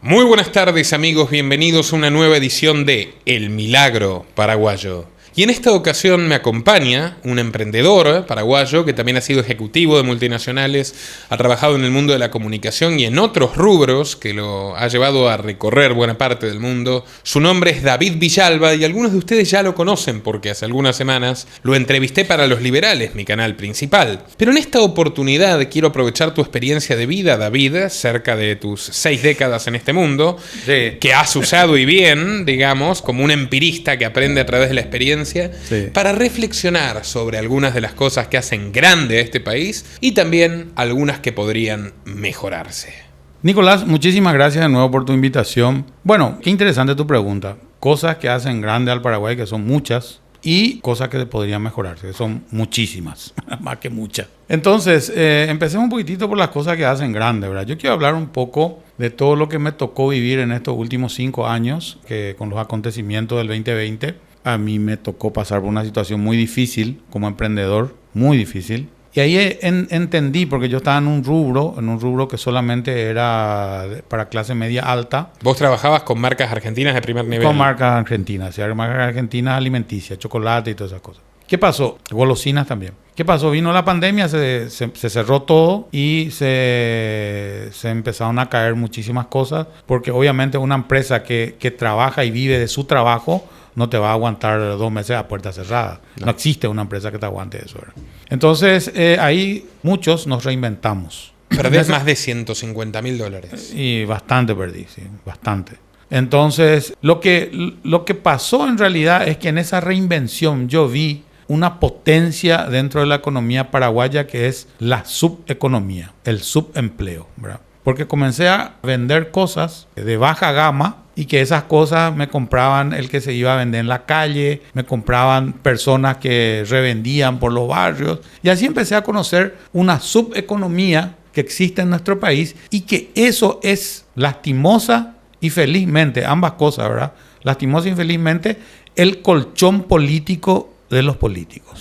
Muy buenas tardes amigos, bienvenidos a una nueva edición de El Milagro Paraguayo. Y en esta ocasión me acompaña un emprendedor paraguayo que también ha sido ejecutivo de multinacionales, ha trabajado en el mundo de la comunicación y en otros rubros que lo ha llevado a recorrer buena parte del mundo. Su nombre es David Villalba y algunos de ustedes ya lo conocen porque hace algunas semanas lo entrevisté para Los Liberales, mi canal principal. Pero en esta oportunidad quiero aprovechar tu experiencia de vida, David, cerca de tus 6 décadas en este mundo, Sí. que has usado y bien, digamos, como un empirista que aprende a través de la experiencia, Sí. para reflexionar sobre algunas de las cosas que hacen grande a este país y también algunas que podrían mejorarse. Nicolás, muchísimas gracias de nuevo por tu invitación. Bueno, qué interesante tu pregunta. Cosas que hacen grande al Paraguay, que son muchas, y cosas que podrían mejorarse, que son muchísimas, más que muchas. Entonces, empecemos un poquitito por las cosas que hacen grande, ¿verdad? Yo quiero hablar un poco de todo lo que me tocó vivir en estos últimos 5 años, que con los acontecimientos del 2020, a mí me tocó pasar por una situación muy difícil como emprendedor, muy difícil. Y ahí entendí, porque yo estaba en un rubro que solamente era para clase media alta. Vos trabajabas con marcas argentinas de primer nivel. Con marcas argentinas, ¿sí? Marcas argentinas alimenticias, chocolate y todas esas cosas. ¿Qué pasó? Golosinas también. ¿Qué pasó? Vino la pandemia, se cerró todo y se empezaron a caer muchísimas cosas, porque obviamente una empresa que trabaja y vive de su trabajo no te va a aguantar 2 meses a puerta cerrada. No existe una empresa que te aguante eso, ¿verdad? Entonces, ahí muchos nos reinventamos. Perdés más de $150.000. Y bastante perdí, sí, bastante. Entonces, lo que pasó en realidad es que en esa reinvención yo vi una potencia dentro de la economía paraguaya que es la subeconomía, el subempleo, ¿verdad? Porque comencé a vender cosas de baja gama y que esas cosas me compraban el que se iba a vender en la calle, me compraban personas que revendían por los barrios y así empecé a conocer una subeconomía que existe en nuestro país y que eso es lastimosa y felizmente, ambas cosas, ¿verdad? Lastimosa y infelizmente, el colchón político de los políticos.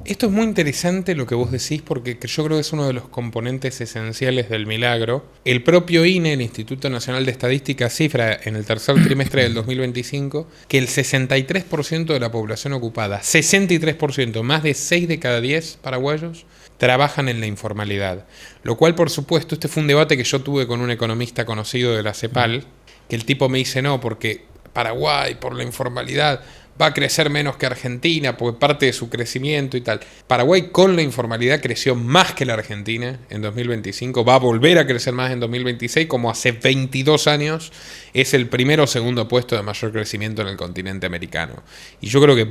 Esto es muy interesante lo que vos decís porque yo creo que es uno de los componentes esenciales del milagro. El propio INE, el Instituto Nacional de Estadística, cifra en el tercer trimestre del 2025 que el 63% de la población ocupada, 63%, más de 6 de cada 10 paraguayos, trabajan en la informalidad. Lo cual, por supuesto, este fue un debate que yo tuve con un economista conocido de la CEPAL, que el tipo me dice no, porque Paraguay, por la informalidad, va a crecer menos que Argentina, porque parte de su crecimiento y tal. Paraguay con la informalidad creció más que la Argentina en 2025, va a volver a crecer más en 2026, como hace 22 años es el primero o segundo puesto de mayor crecimiento en el continente americano. Y yo creo que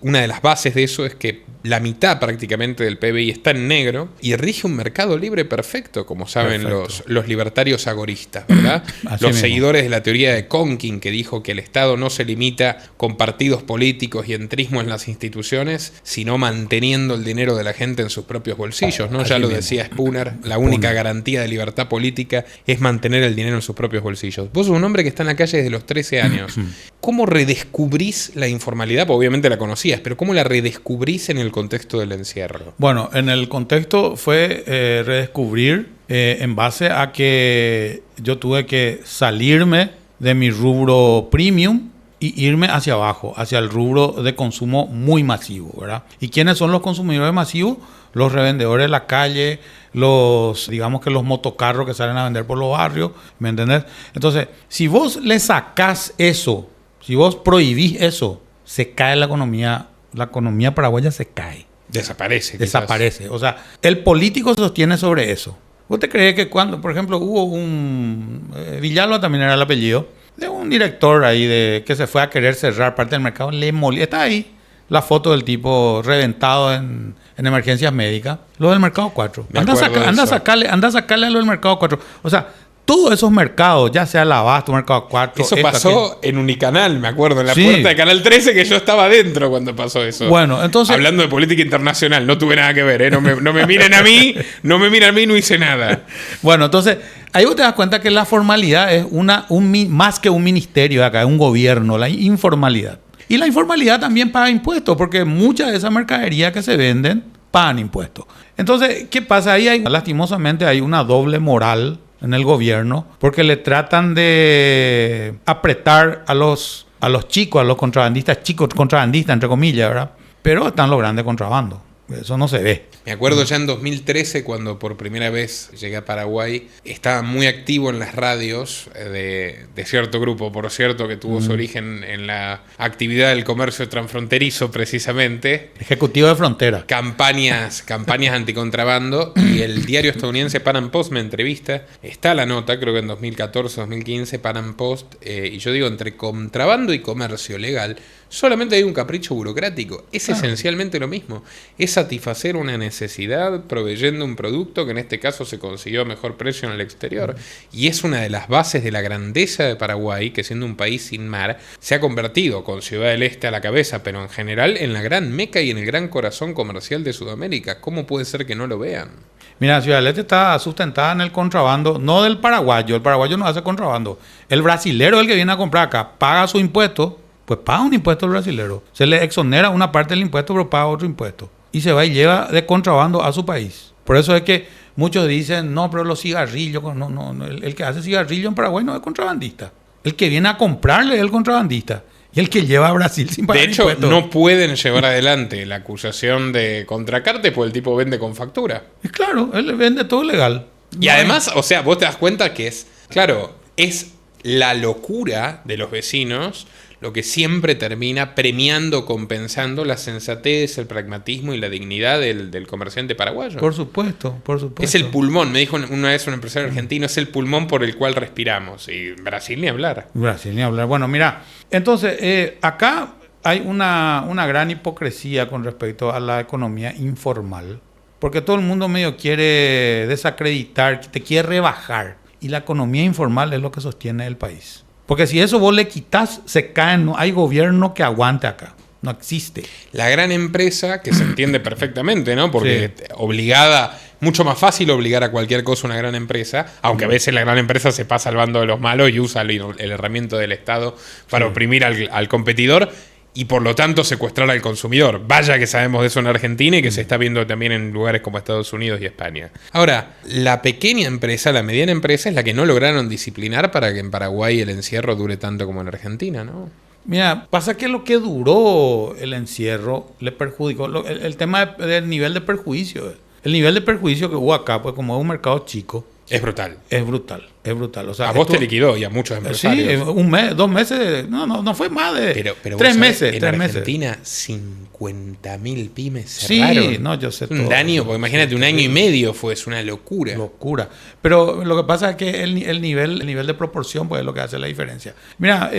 una de las bases de eso es que la mitad prácticamente del PBI está en negro y rige un mercado libre perfecto, como saben los libertarios agoristas, ¿verdad? Los mismo. seguidores de la teoría de Conkin, que dijo que el Estado no se limita con partidos políticos y entrismo en las instituciones, sino manteniendo el dinero de la gente en sus propios bolsillos, ¿no? Ya lo decía Spooner, la única garantía de libertad política es mantener el dinero en sus propios bolsillos. Vos sos un hombre que está en la calle desde los 13 años. ¿Cómo redescubrís la informalidad? Pues obviamente la conocías, pero ¿cómo la redescubrís en el contexto del encierro? Bueno, en el contexto fue redescubrir en base a que yo tuve que salirme de mi rubro premium y irme hacia abajo, hacia el rubro de consumo muy masivo, ¿verdad? ¿Y quiénes son los consumidores masivos? Los revendedores de la calle, digamos que los motocarros que salen a vender por los barrios, ¿me entendés? Entonces, si vos le sacás eso, si vos prohibís eso, se cae la economía paraguaya se cae. Desaparece. Desaparece. O sea, el político se sostiene sobre eso. ¿Vos te crees que cuando, por ejemplo, hubo Villalba también era el apellido, de un director ahí que se fue a querer cerrar parte del mercado, le molía. Está ahí la foto del tipo reventado en emergencias médicas. Lo del Mercado 4. Anda a sacarle a lo del Mercado 4. O sea, todos esos mercados, ya sea el Abasto, Mercado 4... Eso pasó en Unicanal, me acuerdo, en la puerta de Canal 13, que yo estaba adentro cuando pasó eso. Bueno, entonces... Hablando de política internacional, no tuve nada que ver, ¿eh? No me miren a mí, no hice nada. Bueno, entonces, ahí vos te das cuenta que la formalidad es más que un ministerio acá, es un gobierno, la informalidad. Y la informalidad también paga impuestos, porque muchas de esas mercaderías que se venden pagan impuestos. Entonces, ¿qué pasa? Ahí lastimosamente hay una doble moral en el gobierno porque le tratan de apretar a los chicos, a los contrabandistas, chicos contrabandistas, entre comillas, ¿verdad? Pero están logrando contrabando. Eso no se ve. Me acuerdo ya en 2013, cuando por primera vez llegué a Paraguay, estaba muy activo en las radios de cierto grupo, por cierto, que tuvo su origen en la actividad del comercio transfronterizo, precisamente. Ejecutivo de frontera. Campañas anticontrabando, y el diario estadounidense Pan Am Post me entrevista. Está la nota, creo que en 2014, 2015, Pan Am Post, y yo digo, entre contrabando y comercio legal, solamente hay un capricho burocrático. Es esencialmente lo mismo. Es satisfacer una necesidad proveyendo un producto que en este caso se consiguió a mejor precio en el exterior. Y es una de las bases de la grandeza de Paraguay, que siendo un país sin mar, se ha convertido, con Ciudad del Este a la cabeza, pero en general en la gran meca y en el gran corazón comercial de Sudamérica. ¿Cómo puede ser que no lo vean? Mira, Ciudad del Este está sustentada en el contrabando, no del paraguayo. El paraguayo no hace contrabando. El brasilero es el que viene a comprar acá, paga su impuesto. Pues paga un impuesto al brasilero. Se le exonera una parte del impuesto, pero paga otro impuesto. Y se va y lleva de contrabando a su país. Por eso es que muchos dicen, no, pero los cigarrillos, no, el que hace cigarrillo en Paraguay no es contrabandista. El que viene a comprarle es el contrabandista. Y el que lleva a Brasil sin pagar impuestos. De hecho, no pueden llevar adelante la acusación de contracarte porque el tipo vende con factura. Y claro, él vende todo legal. Y además, o sea, vos te das cuenta que es la locura de los vecinos lo que siempre termina premiando, compensando la sensatez, el pragmatismo y la dignidad del comerciante paraguayo. Por supuesto, por supuesto. Es el pulmón, me dijo una vez un empresario argentino, es el pulmón por el cual respiramos. Y Brasil ni hablar. Brasil ni hablar. Bueno, mira, entonces acá hay una gran hipocresía con respecto a la economía informal. Porque todo el mundo medio quiere desacreditar, te quiere rebajar. Y la economía informal es lo que sostiene el país. Porque si eso vos le quitas, se caen. No hay gobierno que aguante acá. No existe. La gran empresa, que se entiende perfectamente, ¿no? Porque obligada, mucho más fácil obligar a cualquier cosa una gran empresa, aunque a veces la gran empresa se pasa al bando de los malos y usa el herramienta del Estado para oprimir al competidor y por lo tanto secuestrar al consumidor. Vaya que sabemos de eso en Argentina y que se está viendo también en lugares como Estados Unidos y España. Ahora, la pequeña empresa, la mediana empresa es la que no lograron disciplinar para que en Paraguay el encierro dure tanto como en Argentina, ¿no? Mira, pasa que lo que duró el encierro le perjudicó. El tema del nivel de perjuicio. El nivel de perjuicio que hubo acá, pues como es un mercado chico. Es brutal. Es brutal. O sea, a vos te liquidó y a muchos empresarios. Sí, un mes, 2 meses, no fue más de pero 3 meses. En 3 Argentina, meses. 50.000 pymes cerraron. Sí, no, yo sé todo. Un daño, porque imagínate, un año y medio es una locura. Locura. Pero lo que pasa es que el nivel de proporción pues es lo que hace la diferencia. Mira,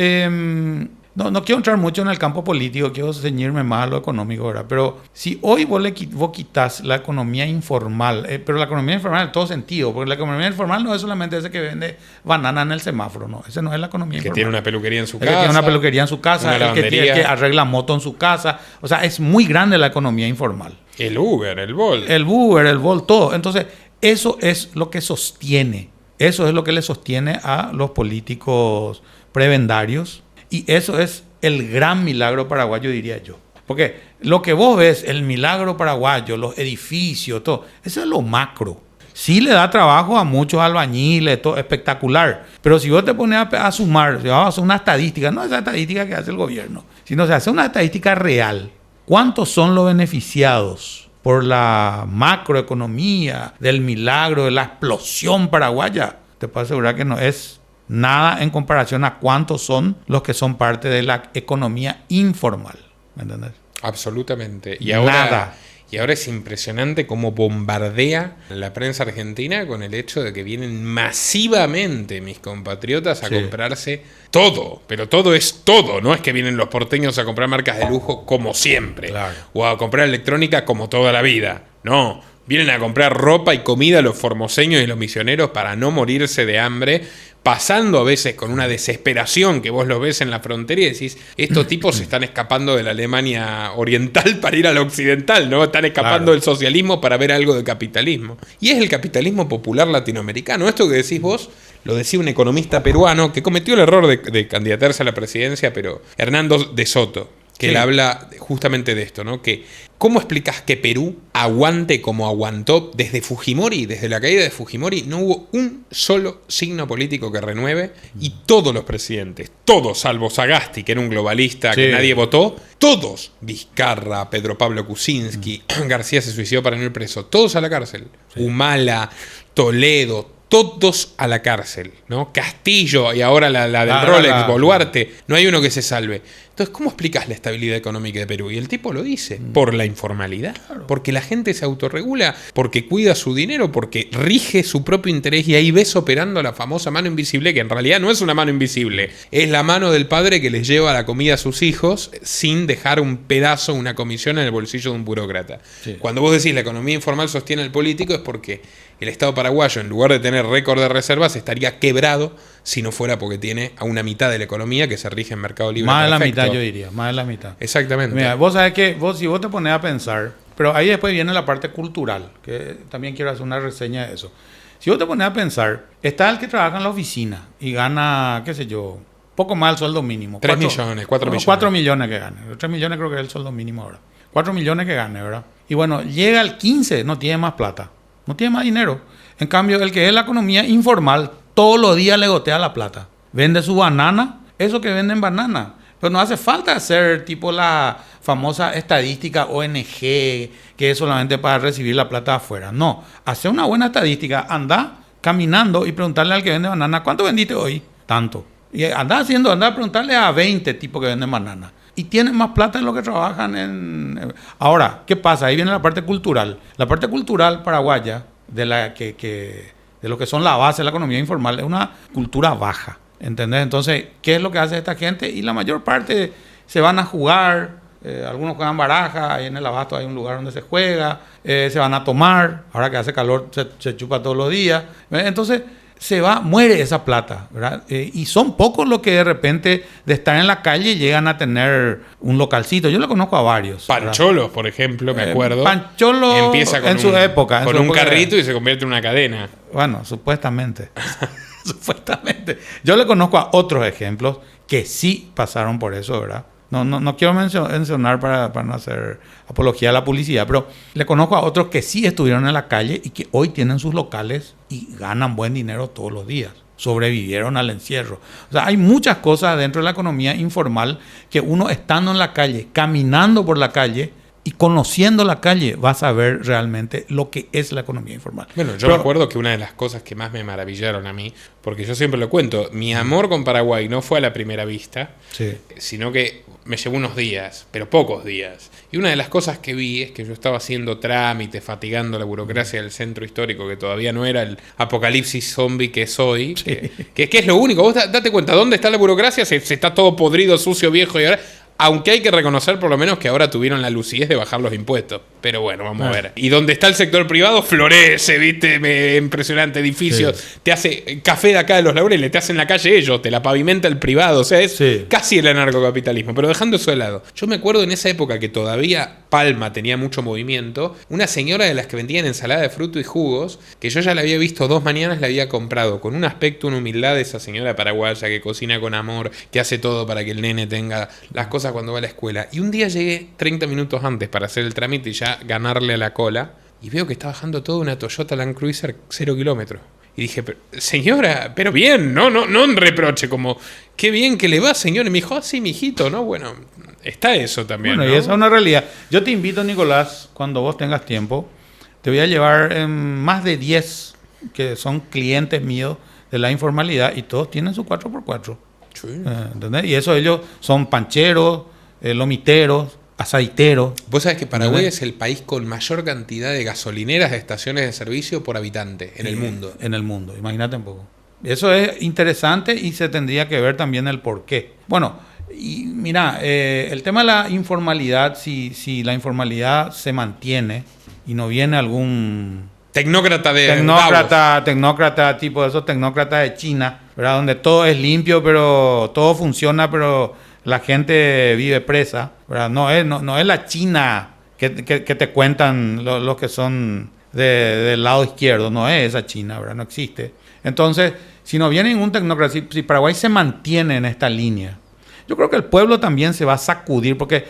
no quiero entrar mucho en el campo político, quiero ceñirme más a lo económico, ¿verdad? Pero si hoy vos quitas la economía informal, pero la economía informal en todo sentido, porque la economía informal no es solamente ese que vende banana en el semáforo, no, ese no es la economía informal. Que tiene una peluquería en su casa. Que tiene una peluquería en su casa, el que arregla moto en su casa, o sea, es muy grande la economía informal. El Uber, el Bolt. El Bolt, todo. Entonces, eso es lo que sostiene, eso es lo que le sostiene a los políticos prebendarios. Y eso es el gran milagro paraguayo, diría yo. Porque lo que vos ves, el milagro paraguayo, los edificios, todo, eso es lo macro. Sí le da trabajo a muchos albañiles, todo espectacular. Pero si vos te pones a sumar, si vamos a hacer una estadística, no esa estadística que hace el gobierno, sino se hace una estadística real. ¿Cuántos son los beneficiados por la macroeconomía, del milagro, de la explosión paraguaya? Te puedo asegurar que no es nada en comparación a cuántos son los que son parte de la economía informal. ¿Me entendés? Absolutamente. Nada. Y ahora es impresionante cómo bombardea la prensa argentina con el hecho de que vienen masivamente mis compatriotas a comprarse todo. Pero todo es todo. No es que vienen los porteños a comprar marcas de lujo como siempre. Claro. O a comprar electrónica como toda la vida. No. Vienen a comprar ropa y comida los formoseños y los misioneros para no morirse de hambre, pasando a veces con una desesperación que vos lo ves en la frontera y decís, estos tipos se están escapando de la Alemania oriental para ir a la occidental, ¿no? Están escapando del socialismo para ver algo de capitalismo. Y es el capitalismo popular latinoamericano. Esto que decís vos, lo decía un economista peruano que cometió el error de candidatarse a la presidencia, pero Hernando de Soto. que Sí. él habla justamente de esto, ¿no? Que ¿cómo explicas que Perú aguante como aguantó desde Fujimori, desde la caída de Fujimori? No hubo un solo signo político que renueve y todos los presidentes, todos, salvo Sagasti, que era un globalista que Sí. nadie votó, todos, Vizcarra, Pedro Pablo Kuczynski, García se suicidó para no ir preso, todos a la cárcel. Humala, Toledo, todos a la cárcel, ¿no? Castillo y ahora la del Rolex, Boluarte, no hay uno que se salve. Entonces, ¿cómo explicas la estabilidad económica de Perú? Y el tipo lo dice, por la informalidad, porque la gente se autorregula, porque cuida su dinero, porque rige su propio interés y ahí ves operando la famosa mano invisible, que en realidad no es una mano invisible, es la mano del padre que les lleva la comida a sus hijos sin dejar un pedazo, una comisión en el bolsillo de un burócrata. Sí. Cuando vos decís la economía informal sostiene al político es porque el Estado paraguayo, en lugar de tener récord de reservas, estaría quebrado si no fuera porque tiene a una mitad de la economía que se rige en mercado libre. Más de la perfecto. mitad, yo diría, más de la mitad. Exactamente. Mira, vos sabés que si vos te pones a pensar, pero ahí después viene la parte cultural, que también quiero hacer una reseña de eso. Si vos te pones a pensar, está el que trabaja en la oficina y gana, qué sé yo, poco más el sueldo mínimo. 3 millones, 4 millones. 4 millones que gane. 3 millones creo que es el sueldo mínimo ahora. 4 millones que gane, ¿verdad? Y bueno, llega al 15, no tiene más plata, no tiene más dinero. En cambio, el que es la economía informal, todos los días le gotea la plata. Vende su banana, eso que venden banana. Pero no hace falta hacer tipo la famosa estadística ONG, que es solamente para recibir la plata afuera. No, hace una buena estadística, anda caminando y preguntarle al que vende banana, ¿cuánto vendiste hoy? Tanto. Y anda a preguntarle a 20 tipos que venden banana. Y tienen más plata de lo que trabajan en... Ahora, ¿qué pasa? Ahí viene la parte cultural. La parte cultural paraguaya, de lo que son la base de la economía informal, es una cultura baja. ¿Entendés? Entonces, ¿qué es lo que hace esta gente? Y la mayor parte se van a jugar, algunos juegan baraja, ahí en el Abasto hay un lugar donde se juega, se van a tomar, ahora que hace calor se chupa todos los días. Entonces, muere esa plata, ¿verdad? Y son pocos los que de repente de estar en la calle llegan a tener un localcito. Yo le conozco a varios. Pancholos, por ejemplo, me acuerdo. Pancholo empieza con en su época. Con un carrito y se convierte en una cadena. Bueno, supuestamente. Supuestamente. Yo le conozco a otros ejemplos que sí pasaron por eso, ¿verdad? No quiero mencionar para no hacer apología a la publicidad, pero le conozco a otros que sí estuvieron en la calle y que hoy tienen sus locales y ganan buen dinero todos los días. Sobrevivieron al encierro. O sea, hay muchas cosas dentro de la economía informal que uno estando en la calle, caminando por la calle y conociendo la calle, vas a ver realmente lo que es la economía informal. Bueno, yo me acuerdo que una de las cosas que más me maravillaron a mí, porque yo siempre lo cuento, mi amor con Paraguay no fue a la primera vista, Sí. sino que me llevó unos días, pero pocos días. Y una de las cosas que vi es que yo estaba haciendo trámites, fatigando la burocracia del centro histórico, que todavía no era el apocalipsis zombie que es hoy, que es lo único. Vos date cuenta, ¿dónde está la burocracia? Se está todo podrido, sucio, viejo y ahora... Aunque hay que reconocer por lo menos que ahora tuvieron la lucidez de bajar los impuestos. Pero bueno, vamos a ver. Y donde está el sector privado, florece, ¿viste? Impresionante, edificios. Sí. Te hace café de acá de los Laureles, te hacen la calle ellos, te la pavimenta el privado. O sea, es casi el anarcocapitalismo. Pero dejando eso de lado. Yo me acuerdo en esa época que todavía Palma tenía mucho movimiento. Una señora de las que vendían ensalada de fruto y jugos, que yo ya la había visto 2 mañanas, la había comprado. Con un aspecto, una humildad de esa señora paraguaya que cocina con amor, que hace todo para que el nene tenga las cosas cuando va a la escuela. Y un día llegué 30 minutos antes para hacer el trámite y ya ganarle a la cola. Y veo que está bajando todo una Toyota Land Cruiser 0 kilómetros. Y dije, señora, pero bien, no en reproche, como, qué bien que le va, señor. Y me dijo, sí, mijito, ¿no? Bueno, está eso también. Bueno, ¿no? Y esa es una realidad. Yo te invito, Nicolás, cuando vos tengas tiempo, te voy a llevar más de 10 que son clientes míos de la informalidad y todos tienen su 4x4. Sí. ¿Entendés? Y eso ellos son pancheros, lomiteros, aceiteros. Vos sabés que Paraguay es el país con mayor cantidad de gasolineras de estaciones de servicio por habitante en el mundo. En el mundo, imagínate un poco. Eso es interesante y se tendría que ver también el por qué. Bueno, y mira, el tema de la informalidad, si la informalidad se mantiene y no viene algún... Tecnócrata, tipo de esos tecnócratas de China, ¿verdad? Donde todo es limpio, pero todo funciona, pero la gente vive presa, ¿verdad? No es la China que te cuentan los que son del lado izquierdo, no es esa China, ¿verdad? No existe. Entonces, si no viene ningún tecnócrata, si Paraguay se mantiene en esta línea, Yo creo que el pueblo también se va a sacudir porque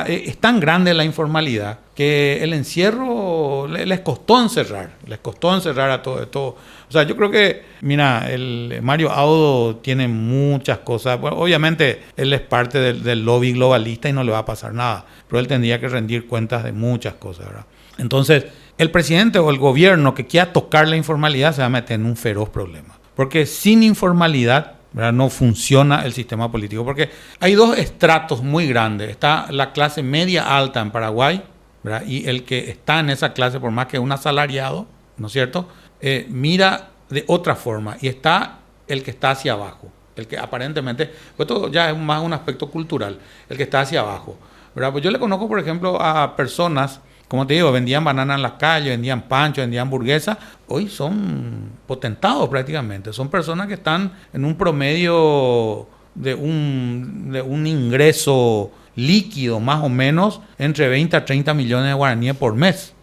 es tan grande la informalidad que el encierro les costó encerrar a todo. O sea, yo creo que, mira, el Mario Audo tiene muchas cosas. Bueno, obviamente él es parte del lobby globalista y no le va a pasar nada, pero él tendría que rendir cuentas de muchas cosas, ¿verdad? Entonces, el presidente o el gobierno que quiera tocar la informalidad se va a meter en un feroz problema. Porque sin informalidad, ¿verdad?, no funciona el sistema político. Porque hay dos estratos muy grandes. Está la clase media alta en Paraguay, ¿verdad?, y el que está en esa clase, por más que un asalariado, ¿no es cierto?, mira de otra forma. Y está el que está hacia abajo. El que aparentemente, pues esto ya es más un aspecto cultural, el que está hacia abajo, ¿verdad? Pues yo le conozco, por ejemplo, a personas, como te digo, vendían banana en las calles, vendían pancho, vendían hamburguesas. Hoy son potentados prácticamente. Son personas que están en un promedio de un ingreso líquido más o menos entre 20 a 30 millones de guaraníes por mes.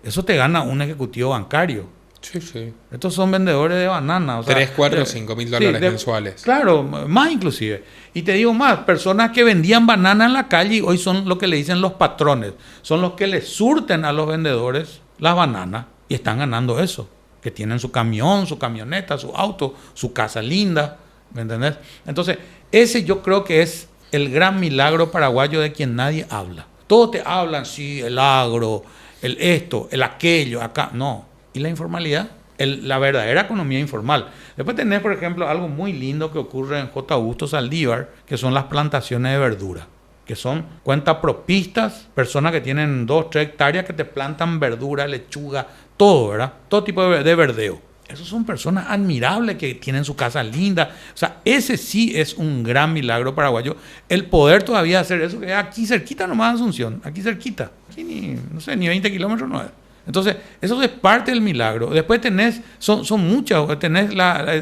Eso te gana un ejecutivo bancario. Sí, sí. Estos son vendedores de bananas. O sea, 3, 4, 5 mil dólares mensuales. Claro, más inclusive. Y te digo más, personas que vendían banana en la calle hoy son lo que le dicen los patrones. Son los que le surten a los vendedores las bananas y están ganando eso. Que tienen su camión, su camioneta, su auto, su casa linda. ¿Me entendés? Entonces, ese yo creo que es el gran milagro paraguayo de quien nadie habla. Todos te hablan, sí, el agro, el esto, el aquello, acá. No. ¿Y la informalidad? La verdadera economía informal. Después tenés, por ejemplo, algo muy lindo que ocurre en J. Augusto Saldívar, que son las plantaciones de verdura, que son cuentapropistas, personas que tienen 2, 3 hectáreas que te plantan verdura, lechuga, todo, ¿verdad? Todo tipo de verdeo. Esos son personas admirables que tienen su casa linda. O sea, ese sí es un gran milagro paraguayo. El poder todavía hacer eso, que aquí cerquita nomás Asunción, aquí cerquita. Aquí ni 20 kilómetros no es. Entonces, eso es parte del milagro. Después son muchas, tenés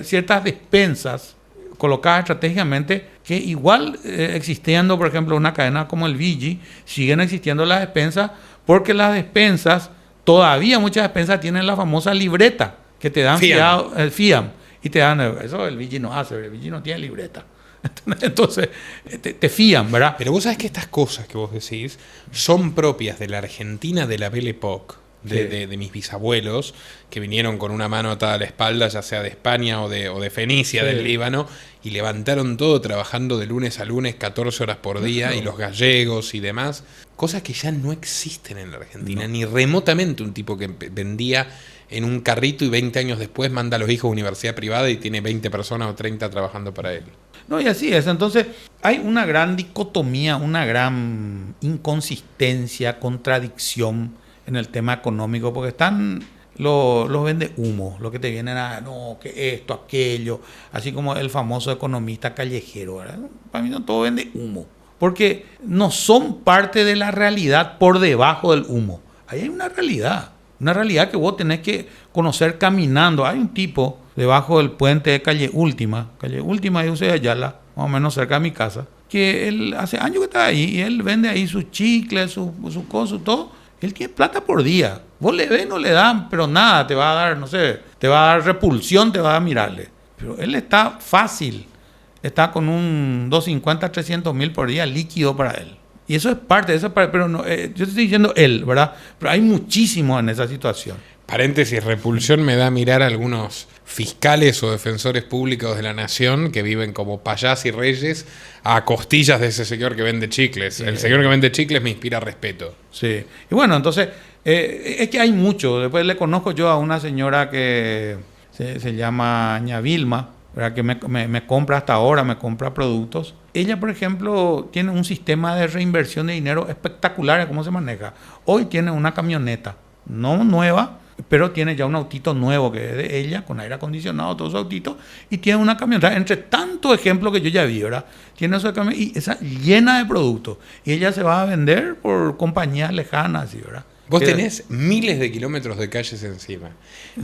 ciertas despensas colocadas estratégicamente que igual existiendo, por ejemplo, una cadena como el Vigi, siguen existiendo las despensas porque las despensas, todavía muchas despensas tienen la famosa libreta que te dan FIAM. Y te dan, eso el Vigi no hace, el Vigi no tiene libreta. Entonces, te fían, ¿verdad? Pero vos sabés que estas cosas que vos decís son propias de la Argentina de la Belle Époque. De mis bisabuelos, que vinieron con una mano atada a la espalda, ya sea de España o de Fenicia, del Líbano, y levantaron todo trabajando de lunes a lunes, 14 horas por día, y los gallegos y demás. Cosas que ya no existen en la Argentina, ni remotamente. Un tipo que vendía en un carrito y 20 años después manda a los hijos a universidad privada y tiene 20 personas o 30 trabajando para él. No, y así es. Entonces, hay una gran dicotomía, una gran inconsistencia, contradicción en el tema económico, porque están los vende humo, lo que te vienen a, no, que esto, aquello, así como el famoso economista callejero, ¿verdad? Para mí no, todo vende humo, porque no son parte de la realidad por debajo del humo. Ahí hay una realidad que vos tenés que conocer caminando. Hay un tipo debajo del puente de Calle Última de José de Ayala, más o menos cerca de mi casa, que él hace años que está ahí y él vende ahí sus chicles, su cosa, todo. Él tiene plata por día. Vos le ves, no le dan, pero nada, te va a dar, no sé, te va a dar repulsión, te va a mirarle. Pero él está fácil. Está con un 250, 300 mil por día líquido para él. Y eso es parte de eso, pero no, yo te estoy diciendo él, ¿verdad? Pero hay muchísimos en esa situación. Paréntesis, repulsión me da mirar a algunos fiscales o defensores públicos de la nación que viven como payás y reyes a costillas de ese señor que vende chicles. Sí. El señor que vende chicles me inspira respeto. Sí. Y bueno, entonces, es que hay mucho. Después le conozco yo a una señora que se llama Ña Vilma, ¿verdad? Que me compra hasta ahora, me compra productos. Ella, por ejemplo, tiene un sistema de reinversión de dinero espectacular. ¿Cómo se maneja? Hoy tiene una camioneta, no nueva, pero tiene ya un autito nuevo que es de ella, con aire acondicionado, todo su autito, y tiene una camioneta, entre tantos ejemplos que yo ya vi, ¿verdad? Tiene su camioneta y esa llena de productos, y ella se va a vender por compañías lejanas, ¿verdad? Vos tenés miles de kilómetros de calles encima.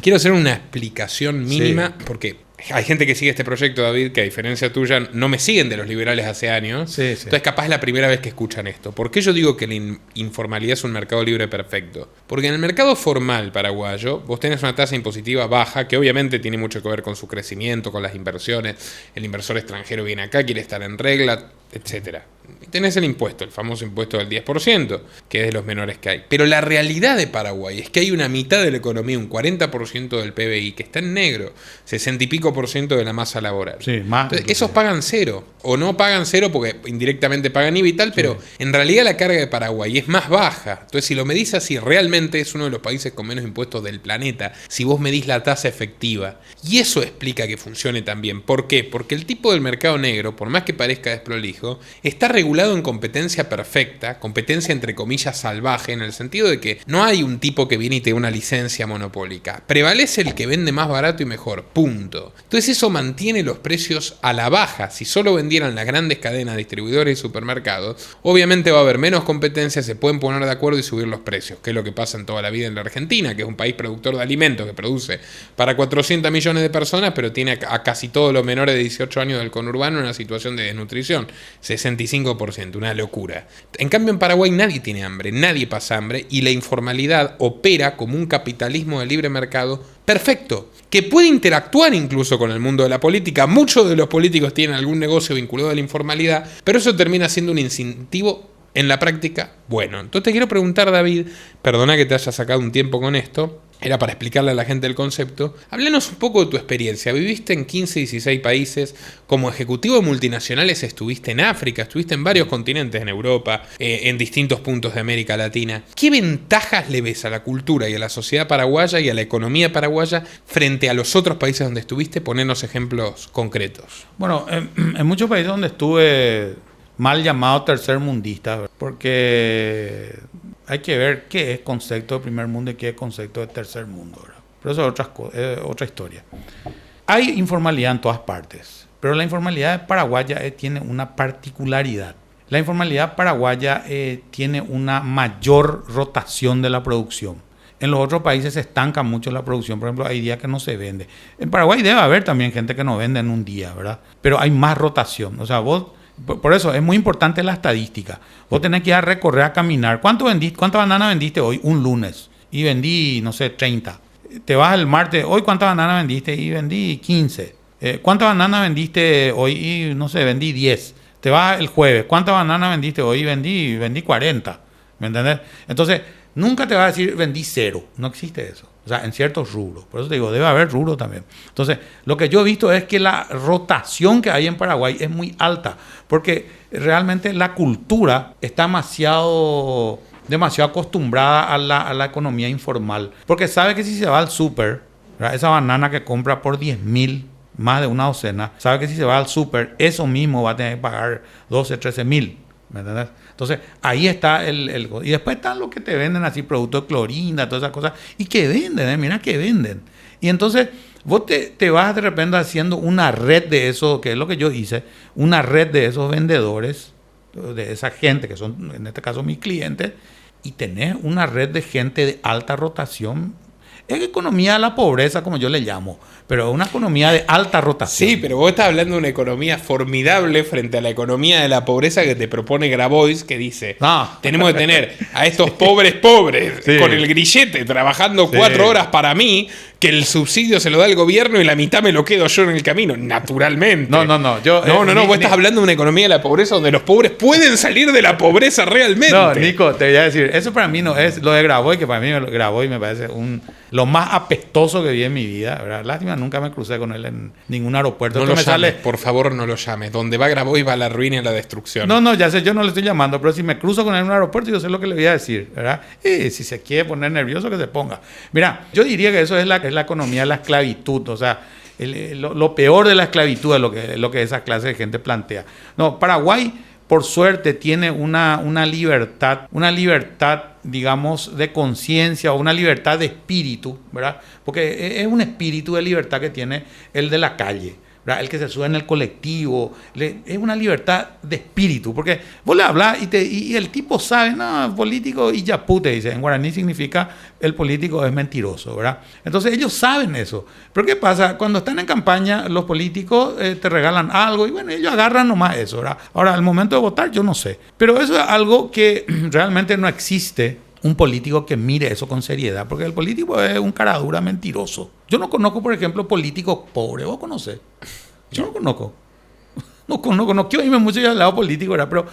Quiero hacer una explicación mínima, porque hay gente que sigue este proyecto, David, que a diferencia tuya no me siguen de los liberales hace años. Sí. Entonces capaz es la primera vez que escuchan esto. ¿Por qué yo digo que la informalidad es un mercado libre perfecto? Porque en el mercado formal paraguayo vos tenés una tasa impositiva baja, que obviamente tiene mucho que ver con su crecimiento, con las inversiones. El inversor extranjero viene acá, quiere estar en regla, etcétera. Y tenés el impuesto, el famoso impuesto del 10%, que es de los menores que hay. Pero la realidad de Paraguay es que hay una mitad de la economía, un 40% del PBI, que está en negro, 60 y pico % de la masa laboral. Sí, más. Entonces, esos pagan cero, o no pagan cero porque indirectamente pagan IVA y tal, pero en realidad la carga de Paraguay es más baja. Entonces, si lo medís así, realmente es uno de los países con menos impuestos del planeta, si vos medís la tasa efectiva. Y eso explica que funcione tan bien. ¿Por qué? Porque el tipo del mercado negro, por más que parezca desprolijo, está regulado en competencia perfecta, competencia entre comillas salvaje, en el sentido de que no hay un tipo que viene y te da una licencia monopólica. Prevalece el que vende más barato y mejor, punto. Entonces eso mantiene los precios a la baja. Si solo vendieran las grandes cadenas distribuidores y supermercados, obviamente va a haber menos competencia, se pueden poner de acuerdo y subir los precios, que es lo que pasa en toda la vida en la Argentina, que es un país productor de alimentos, que produce para 400 millones de personas, pero tiene a casi todos los menores de 18 años del conurbano en una situación de desnutrición, 65%, una locura. En cambio en Paraguay nadie tiene hambre, nadie pasa hambre, y la informalidad opera como un capitalismo de libre mercado perfecto, que puede interactuar incluso con el mundo de la política. Muchos de los políticos tienen algún negocio vinculado a la informalidad, pero eso termina siendo un incentivo en la práctica bueno. Entonces te quiero preguntar, David, perdona que te haya sacado un tiempo con esto, era para explicarle a la gente el concepto. Háblanos un poco de tu experiencia. Viviste en 15, 16 países. Como ejecutivo de multinacionales estuviste en África, estuviste en varios continentes, en Europa, en distintos puntos de América Latina. ¿Qué ventajas le ves a la cultura y a la sociedad paraguaya y a la economía paraguaya frente a los otros países donde estuviste? Ponernos ejemplos concretos. Bueno, en muchos países donde estuve, mal llamado tercermundista, porque hay que ver qué es concepto de primer mundo y qué es concepto de tercer mundo, ¿verdad? Pero eso es otra historia. Hay informalidad en todas partes, pero la informalidad paraguaya tiene una particularidad. La informalidad paraguaya tiene una mayor rotación de la producción. En los otros países se estanca mucho la producción. Por ejemplo, hay días que no se vende. En Paraguay debe haber también gente que no vende en un día, ¿verdad? Pero hay más rotación. O sea, vos... Por eso es muy importante la estadística. Vos tenés que ir a recorrer, a caminar. ¿Cuántas bananas vendiste hoy? Un lunes. Y vendí, no sé, 30. Te vas el martes. Hoy, ¿cuántas bananas vendiste? Y vendí 15. ¿Cuántas bananas vendiste hoy? Y, no sé, vendí 10. Te vas el jueves. ¿Cuántas bananas vendiste hoy? Y vendí 40. ¿Me entendés? Entonces, nunca te va a decir vendí 0. No existe eso. O sea, en ciertos rubros. Por eso te digo, debe haber rubros también. Entonces, lo que yo he visto es que la rotación que hay en Paraguay es muy alta. Porque realmente la cultura está demasiado acostumbrada a la economía informal. Porque sabe que si se va al súper, esa banana que compra por 10.000, más de una docena, sabe que si se va al súper, eso mismo va a tener que pagar 12, 13.000. ¿Me entiendes? Entonces, ahí está el... Y después están los que te venden así, productos de clorinda, todas esas cosas. Y que venden, mira que venden. Y entonces, vos te vas de repente haciendo una red de eso, que es lo que yo hice, una red de esos vendedores, de esa gente, que son, en este caso, mis clientes, y tenés una red de gente de alta rotación. Es economía de la pobreza, como yo le llamo, pero es una economía de alta rotación. Sí, pero vos estás hablando de una economía formidable frente a la economía de la pobreza que te propone Grabois, que dice, tenemos que tener a estos pobres sí, con el grillete trabajando 4 horas para mí, que el subsidio se lo da el gobierno y la mitad me lo quedo yo en el camino, naturalmente. No. Vos estás hablando de una economía de la pobreza donde los pobres pueden salir de la pobreza realmente. No, Nico, te voy a decir, eso para mí no es lo de Grabois, que para mí Grabois me parece lo más apestoso que vi en mi vida, ¿verdad? Lástima, nunca me crucé con él en ningún aeropuerto. No lo llames, por favor, no lo llames. Donde va Grabois va la ruina y la destrucción. No, ya sé, yo no le estoy llamando, pero si me cruzo con él en un aeropuerto, yo sé lo que le voy a decir, ¿verdad? Y si se quiere poner nervioso, que se ponga. Mira, yo diría que eso es la economía de la esclavitud, o sea, lo peor de la esclavitud es lo que esa clase de gente plantea. No, Paraguay, por suerte, tiene una libertad, digamos, de conciencia o una libertad de espíritu, ¿verdad? Porque es un espíritu de libertad que tiene el de la calle. ¿verdad? El que se sube en el colectivo, es una libertad de espíritu, porque vos le hablás y el tipo sabe, no, político y ya pute, dice, en guaraní significa el político es mentiroso, ¿verdad? Entonces ellos saben eso. Pero ¿qué pasa? Cuando están en campaña, los políticos te regalan algo y bueno, ellos agarran nomás eso, ¿verdad? Ahora, al momento de votar, yo no sé. Pero eso es algo que realmente no existe un político que mire eso con seriedad, porque el político es un caradura mentiroso. Yo no conozco, por ejemplo, políticos pobres. ¿Vos conocés? Yo no conozco. No quiero irme mucho al lado político, ¿verdad? Pero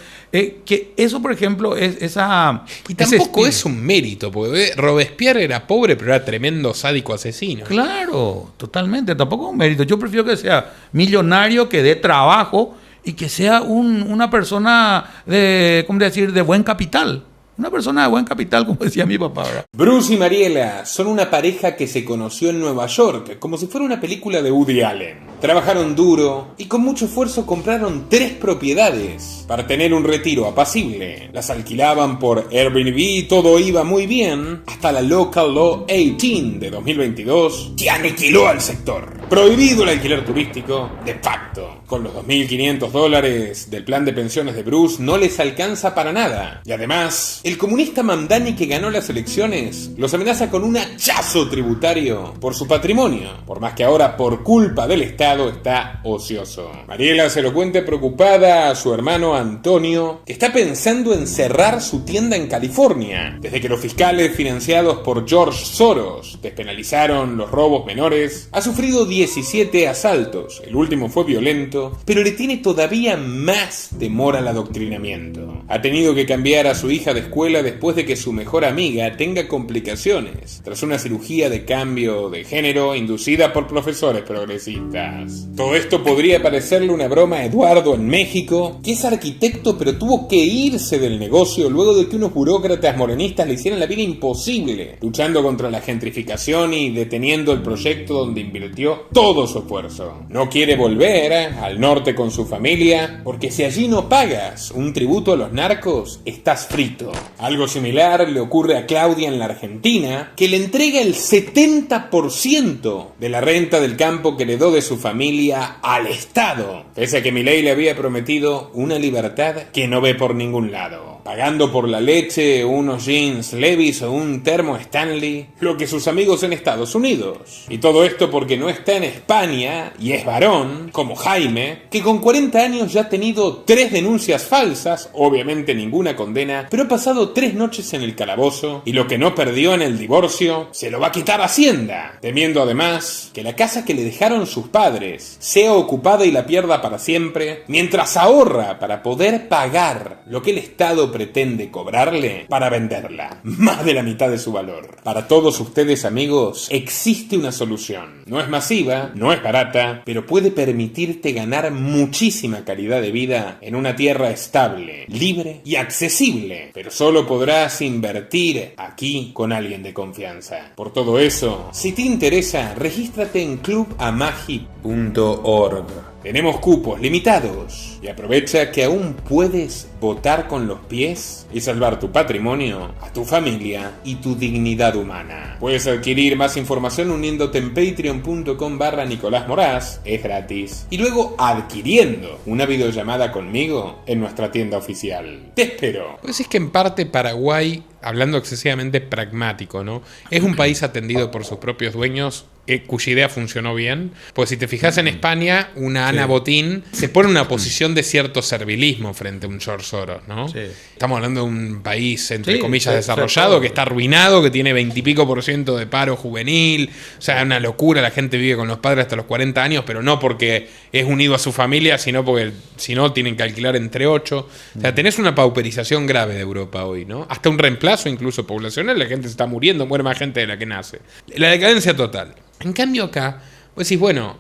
que eso, por ejemplo, es esa... Y tampoco es un mérito, porque Robespierre era pobre, pero era tremendo sádico asesino. Claro, totalmente. Tampoco es un mérito. Yo prefiero que sea millonario, que dé trabajo y que sea una persona de, ¿cómo decir?, de buen capital. Una persona de buen capital, como decía mi papá, ¿verdad? Bruce y Mariela son una pareja que se conoció en Nueva York, como si fuera una película de Woody Allen. Trabajaron duro y con mucho esfuerzo compraron 3 propiedades para tener un retiro apacible. Las alquilaban por Airbnb y todo iba muy bien, hasta la Local Law 18 de 2022 que aniquiló al sector. Prohibido el alquiler turístico, de facto. Con los $2.500 del plan de pensiones de Bruce no les alcanza para nada. Y además, el comunista Mamdani que ganó las elecciones los amenaza con un hachazo tributario por su patrimonio, por más que ahora por culpa del Estado está ocioso. Mariela se lo cuenta preocupada a su hermano Antonio, que está pensando en cerrar su tienda en California. Desde que los fiscales financiados por George Soros despenalizaron los robos menores, ha sufrido 17 asaltos. El último fue violento, pero le tiene todavía más temor al adoctrinamiento. Ha tenido que cambiar a su hija de escuela después de que su mejor amiga tenga complicaciones tras una cirugía de cambio de género inducida por profesores progresistas. Todo esto podría parecerle una broma a Eduardo en México, que es arquitecto pero tuvo que irse del negocio luego de que unos burócratas morenistas le hicieran la vida imposible, luchando contra la gentrificación y deteniendo el proyecto donde invirtió todo su esfuerzo. No quiere volver al norte con su familia, porque si allí no pagas un tributo a los narcos, estás frito. Algo similar le ocurre a Claudia en la Argentina, que le entrega el 70% de la renta del campo que heredó de su familia al Estado, pese a que Milei le había prometido una libertad que no ve por ningún lado, pagando por la leche, unos jeans Levi's o un termo Stanley, lo que sus amigos en Estados Unidos. Y todo esto porque no está en España y es varón, como Jaime, que con 40 años ya ha tenido 3 denuncias falsas, obviamente ninguna condena, pero ha pasado 3 noches en el calabozo y lo que no perdió en el divorcio se lo va a quitar Hacienda, temiendo además que la casa que le dejaron sus padres sea ocupada y la pierda para siempre, mientras ahorra para poder pagar lo que el Estado pretende cobrarle para venderla, más de la mitad de su valor. Para todos ustedes, amigos, existe una solución. No es masiva, no es barata, pero puede permitirte ganar muchísima calidad de vida en una tierra estable, libre y accesible, pero solo podrás invertir aquí con alguien de confianza. Por todo eso, si te interesa, regístrate en clubamagi.org. Tenemos cupos limitados y aprovecha que aún puedes votar con los pies y salvar tu patrimonio, a tu familia y tu dignidad humana. Puedes adquirir más información uniéndote en patreon.com/Nicolás Moraz, es gratis, y luego adquiriendo una videollamada conmigo en nuestra tienda oficial. Te espero. Pues es que en parte Paraguay, hablando excesivamente pragmático, ¿no? Es un país atendido por sus propios dueños, cuya idea funcionó bien. Pues si te fijas en España, una Ana Botín se pone en una posición de cierto servilismo frente a un George Soros, ¿no? Sí. Estamos hablando de un país, entre comillas, desarrollado, que está arruinado, que tiene 20 y pico % de paro juvenil. O sea, es una locura, la gente vive con los padres hasta los 40 años, pero no porque es unido a su familia, sino porque si no tienen que alquilar entre 8. O sea, tenés una pauperización grave de Europa hoy, ¿no? Hasta un reemplazo incluso poblacional, la gente se está muriendo, muere más gente de la que nace. La decadencia total. En cambio acá, vos decís, bueno,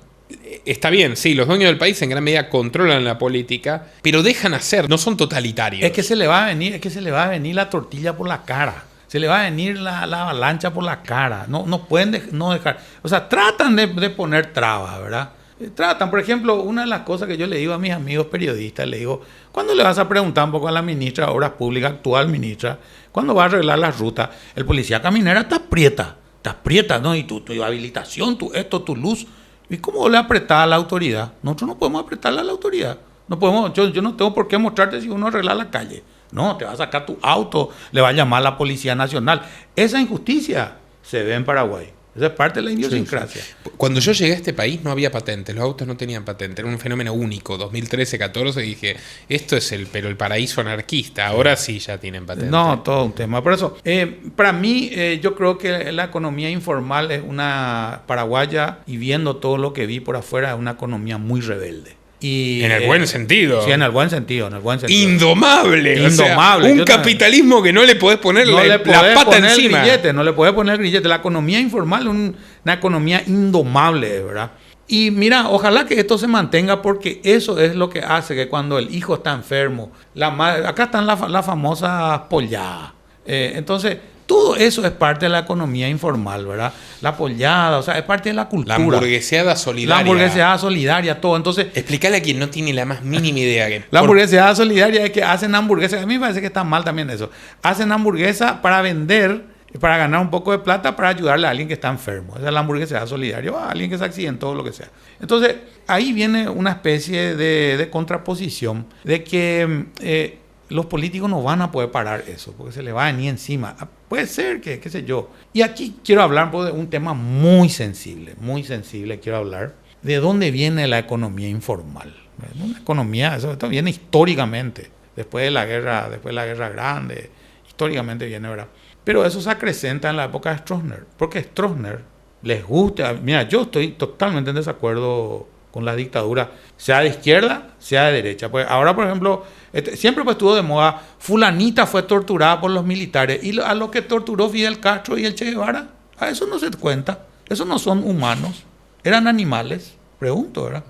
está bien, sí, los dueños del país en gran medida controlan la política, pero dejan hacer, no son totalitarios. Es que se le va a venir la tortilla por la cara. Se le va a venir la avalancha por la cara. No pueden dejar. O sea, tratan de poner trabas, ¿verdad? Tratan, por ejemplo, una de las cosas que yo le digo a mis amigos periodistas, le digo, ¿cuándo le vas a preguntar un poco a la ministra de Obras Públicas, actual ministra, cuándo va a arreglar las rutas? El policía caminera te aprieta, ¿no? Y tu habilitación, tu esto, tu luz. ¿Y cómo le apretás a la autoridad? Nosotros no podemos apretarle a la autoridad. No podemos, yo no tengo por qué mostrarte si uno arregla la calle. No, te va a sacar tu auto, le va a llamar a la Policía Nacional. Esa injusticia se ve en Paraguay. Esa es parte de la idiosincrasia. Sí. Cuando yo llegué a este país no había patentes, los autos no tenían patente, era un fenómeno único. 2013-14 dije, esto es el paraíso anarquista, ahora sí ya tienen patente. No, todo un tema. Por eso, para mí, yo creo que la economía informal es una paraguaya, y viendo todo lo que vi por afuera, es una economía muy rebelde. Y, en el buen sentido. Sí, en el buen sentido. Indomable. Indomable. O sea, un capitalismo que no le podés poner la pata encima. No le podés poner el grillete. La economía informal es una economía indomable, ¿verdad? Y mira, ojalá que esto se mantenga, porque eso es lo que hace que cuando el hijo está enfermo, la madre, acá están las famosas polladas. Entonces, todo eso es parte de la economía informal, ¿verdad? La pollada, o sea, es parte de la cultura. La hamburgueseada solidaria. La hamburgueseada solidaria, todo. Entonces, explícale a quien no tiene la más mínima idea. La hamburgueseada solidaria es que hacen hamburguesas. A mí me parece que está mal también eso. Hacen hamburguesa para vender, para ganar un poco de plata, para ayudarle a alguien que está enfermo. Esa es la hamburgueseada solidaria. O a alguien que se accidentó o lo que sea. Entonces, ahí viene una especie de contraposición de que los políticos no van a poder parar eso, porque se le va a venir encima. Puede ser que, qué sé yo. Y aquí quiero hablar de un tema muy sensible, quiero hablar de dónde viene la economía informal. Una economía, esto viene históricamente, después de la guerra grande, históricamente viene, ¿verdad? Pero eso se acrecenta en la época de Stroessner, porque Stroessner les gusta. Mira, yo estoy totalmente en desacuerdo con la dictadura, sea de izquierda, sea de derecha. Pues ahora, por ejemplo, siempre pues estuvo de moda, fulanita fue torturada por los militares, y a lo que torturó Fidel Castro y el Che Guevara, a eso no se cuenta. Esos no son humanos, eran animales. Pregunto, ¿verdad?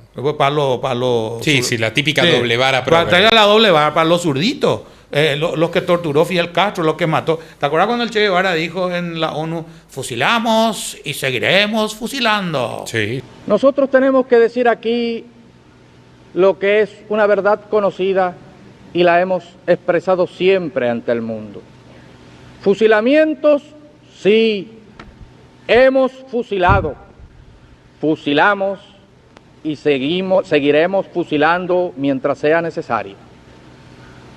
Sí, la típica doble vara. Para la doble vara, para los zurditos. Los que torturó Fidel Castro, los que mató. ¿Te acuerdas cuando el Che Guevara dijo en la ONU, fusilamos y seguiremos fusilando? Sí. Nosotros tenemos que decir aquí lo que es una verdad conocida y la hemos expresado siempre ante el mundo. Fusilamientos, sí, hemos fusilado, fusilamos y seguiremos fusilando mientras sea necesario.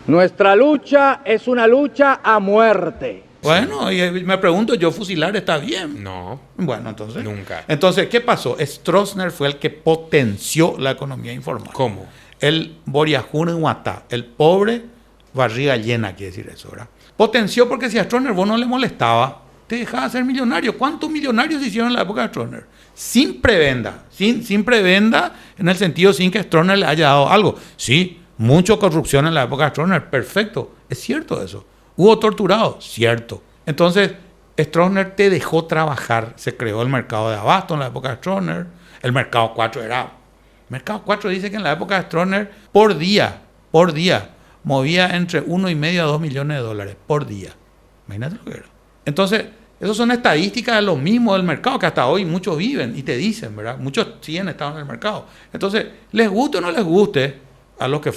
Nuestra lucha es una lucha a muerte. Bueno, y me pregunto yo, ¿fusilar está bien? No. Bueno, entonces. Nunca. Entonces, ¿qué pasó? Stroessner fue el que potenció la economía informal. ¿Cómo? El Boriajún Huatá, el pobre barriga llena, quiere decir eso, ¿verdad? Potenció porque si a Stroessner vos no le molestaba, te dejaba ser millonario. ¿Cuántos millonarios se hicieron en la época de Stroessner? Sin prebenda. Sin prebenda, en el sentido sin que Stroessner le haya dado algo. Sí. Mucha corrupción en la época de Stroessner, perfecto, es cierto eso. Hubo torturados, cierto. Entonces, Stroessner te dejó trabajar, se creó el mercado de abasto en la época de Stroessner, el mercado 4 era... Mercado 4 dice que en la época de Stroessner, por día, movía entre 1,5 a 2 millones de dólares, por día. Imagínate lo que era. Entonces, esas son estadísticas de lo mismo del mercado, que hasta hoy muchos viven y te dicen, ¿verdad? Muchos siguen estando en el mercado. Entonces, les guste o no les guste, a los que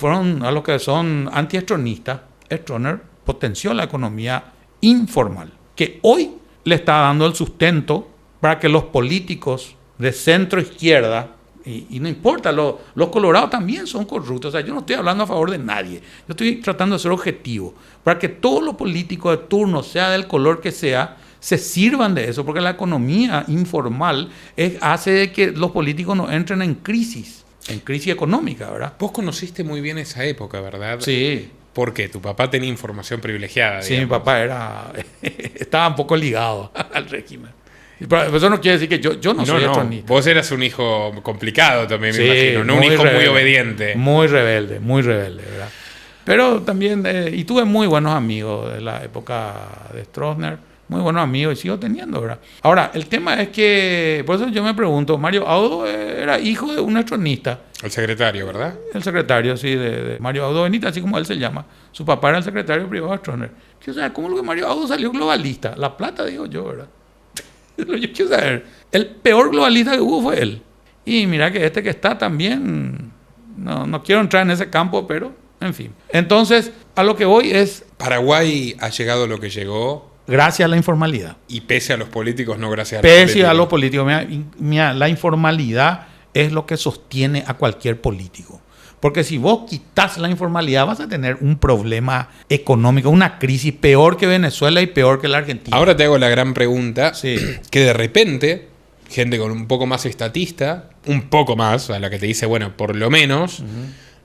son anti-estronistas, Stroessner potenció la economía informal, que hoy le está dando el sustento para que los políticos de centro izquierda, y no importa, los colorados también son corruptos, o sea, yo no estoy hablando a favor de nadie, yo estoy tratando de ser objetivo, para que todos los políticos de turno, sea del color que sea, se sirvan de eso, porque la economía informal hace de que los políticos no entren en crisis económica, ¿verdad? Vos conociste muy bien esa época, ¿verdad? Sí. ¿Por qué? Tu papá tenía información privilegiada. Sí, mi papá estaba un poco ligado al régimen. Pero eso no quiere decir que yo no soy estronista. Vos eras un hijo complicado también, me imagino, no un hijo rebelde, muy obediente. Muy rebelde, ¿verdad? Pero también, y tuve muy buenos amigos de la época de Stroessner, muy buenos amigos, y sigo teniendo, ¿verdad? Ahora, el tema es que, por eso yo me pregunto, Mario Audo era hijo de un estronista. El secretario, ¿verdad? El secretario, sí, de Mario Audo Benítez, así como él se llama. Su papá era el secretario privado de Stroessner. Quiero saber cómo lo que Mario Audo salió globalista. La plata, digo yo, ¿verdad? Yo quiero saber. El peor globalista que hubo fue él. Y mira que este que está también, no quiero entrar en ese campo, pero, en fin. Entonces, a lo que voy es... Paraguay ha llegado a lo que llegó... Gracias a la informalidad. Y pese a los políticos, no gracias a los políticos. Pese a los políticos. Mira, la informalidad es lo que sostiene a cualquier político. Porque si vos quitas la informalidad vas a tener un problema económico, una crisis peor que Venezuela y peor que la Argentina. Ahora te hago la gran pregunta, Sí. que de repente, gente con un poco más estatista, un poco más, a la que te dice, bueno, por lo menos,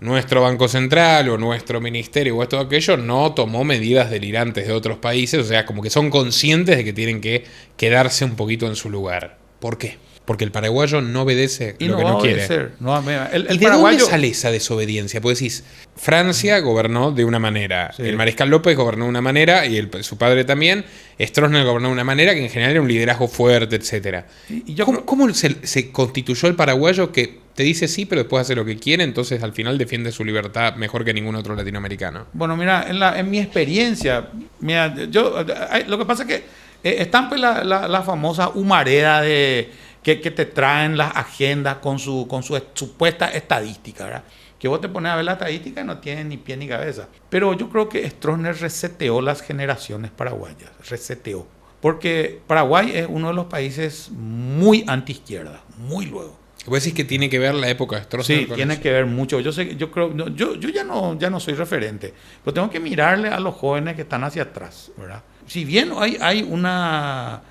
nuestro Banco Central o nuestro ministerio o esto o aquello no tomó medidas delirantes de otros países, o sea, como que son conscientes de que tienen que quedarse un poquito en su lugar. ¿Por qué? Porque el paraguayo no obedece Y lo no que va a no quiere. obedecer. No, el ¿Y de paraguayo dónde sale esa desobediencia? Pues decís, Francia gobernó de una manera, Sí. el Mariscal López gobernó de una manera y su padre también, Stroessner gobernó de una manera que en general era un liderazgo fuerte, etcétera. Y yo ¿Cómo se constituyó el paraguayo que te dice sí, pero después hace lo que quiere, entonces al final defiende su libertad mejor que ningún otro latinoamericano? Bueno, mira, en mi experiencia, mira, lo que pasa es que están pues la famosa humareda de que te traen las agendas con su supuesta estadística, ¿verdad? Que vos te pones a ver la estadística y no tiene ni pie ni cabeza. Pero yo creo que Stroessner reseteó las generaciones paraguayas, reseteó. Porque Paraguay es uno de los países muy antiizquierda, muy luego. ¿Vos decís que tiene que ver la época de Stroessner Sí, con tiene eso? que ver mucho. Yo ya no soy referente, pero tengo que mirarle a los jóvenes que están hacia atrás, ¿verdad? Si bien hay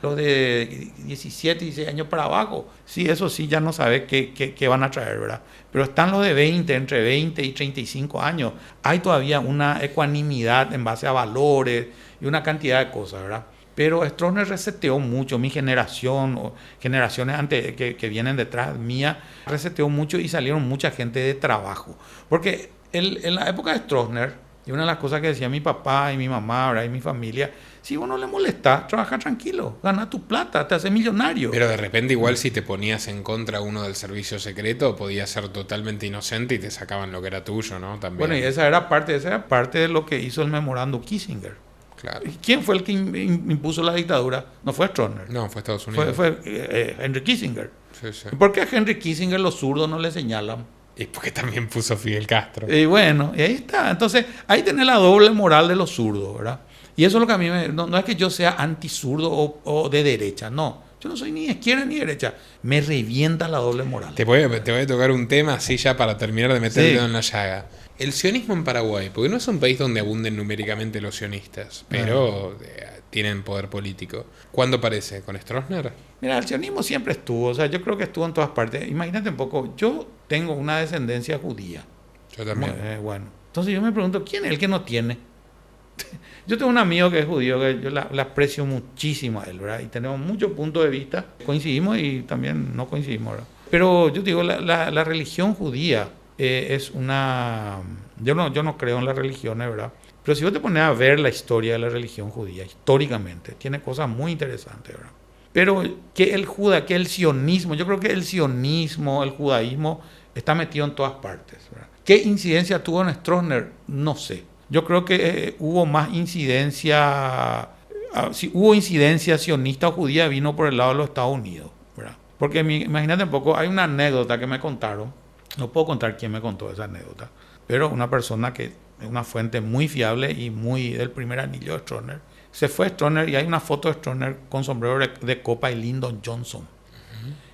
los de 17, 16 años para abajo, sí, eso sí, ya no sabe qué van a traer, ¿verdad? Pero están los de 20, entre 20 y 35 años. Hay todavía una ecuanimidad en base a valores y una cantidad de cosas, ¿verdad? Pero Stroessner reseteó mucho, mi generación, o generaciones antes que vienen detrás mía, reseteó mucho y salieron mucha gente de trabajo. Porque en la época de Stroessner, y una de las cosas que decía mi papá y mi mamá, ¿verdad? Y mi familia, si vos no le molestás, trabaja tranquilo, gana tu plata, te haces millonario. Pero de repente igual si te ponías en contra uno del servicio secreto, podías ser totalmente inocente y te sacaban lo que era tuyo, ¿no? También. Bueno, y esa era parte de lo que hizo el memorándum Kissinger. Claro. ¿Quién fue el que impuso la dictadura? No fue Stroessner. No, fue Estados Unidos. Fue Henry Kissinger. Sí, sí. ¿Por qué a Henry Kissinger los zurdos no le señalan? Y porque también puso Fidel Castro. Y bueno, y ahí está. Entonces, ahí tenés la doble moral de los zurdos, ¿verdad? Y eso es lo que a mí no es que yo sea anti-zurdo o de derecha, no. Yo no soy ni izquierda ni derecha. Me revienta la doble moral. Te voy a tocar un tema así ya para terminar de meter el Sí. dedo en la llaga. El sionismo en Paraguay, porque no es un país donde abunden numéricamente los sionistas, pero tienen poder político. ¿Cuándo aparece? ¿Con Stroessner? Mira, el sionismo siempre estuvo, o sea, yo creo que estuvo en todas partes. Imagínate un poco, yo tengo una descendencia judía. Yo también. Bueno, entonces yo me pregunto, ¿quién es el que no tiene? Yo tengo un amigo que es judío, que yo le aprecio muchísimo a él, ¿verdad? Y tenemos muchos puntos de vista, coincidimos y también no coincidimos, ¿verdad? Pero yo digo, la religión judía es una... Yo no creo en las religiones, ¿verdad? Pero si vos te pones a ver la historia de la religión judía, históricamente, tiene cosas muy interesantes, ¿verdad? Pero que el sionismo, yo creo que el sionismo, el judaísmo, está metido en todas partes, ¿verdad? ¿Qué incidencia tuvo en Stroessner? No sé. Yo creo que hubo más incidencia, si hubo incidencia sionista o judía, vino por el lado de los Estados Unidos, ¿verdad? Porque imagínate un poco, hay una anécdota que me contaron, no puedo contar quién me contó esa anécdota, pero una persona que es una fuente muy fiable y muy del primer anillo de Stroessner. Se fue Stroessner y hay una foto de Stroessner con sombrero de copa y Lyndon Johnson.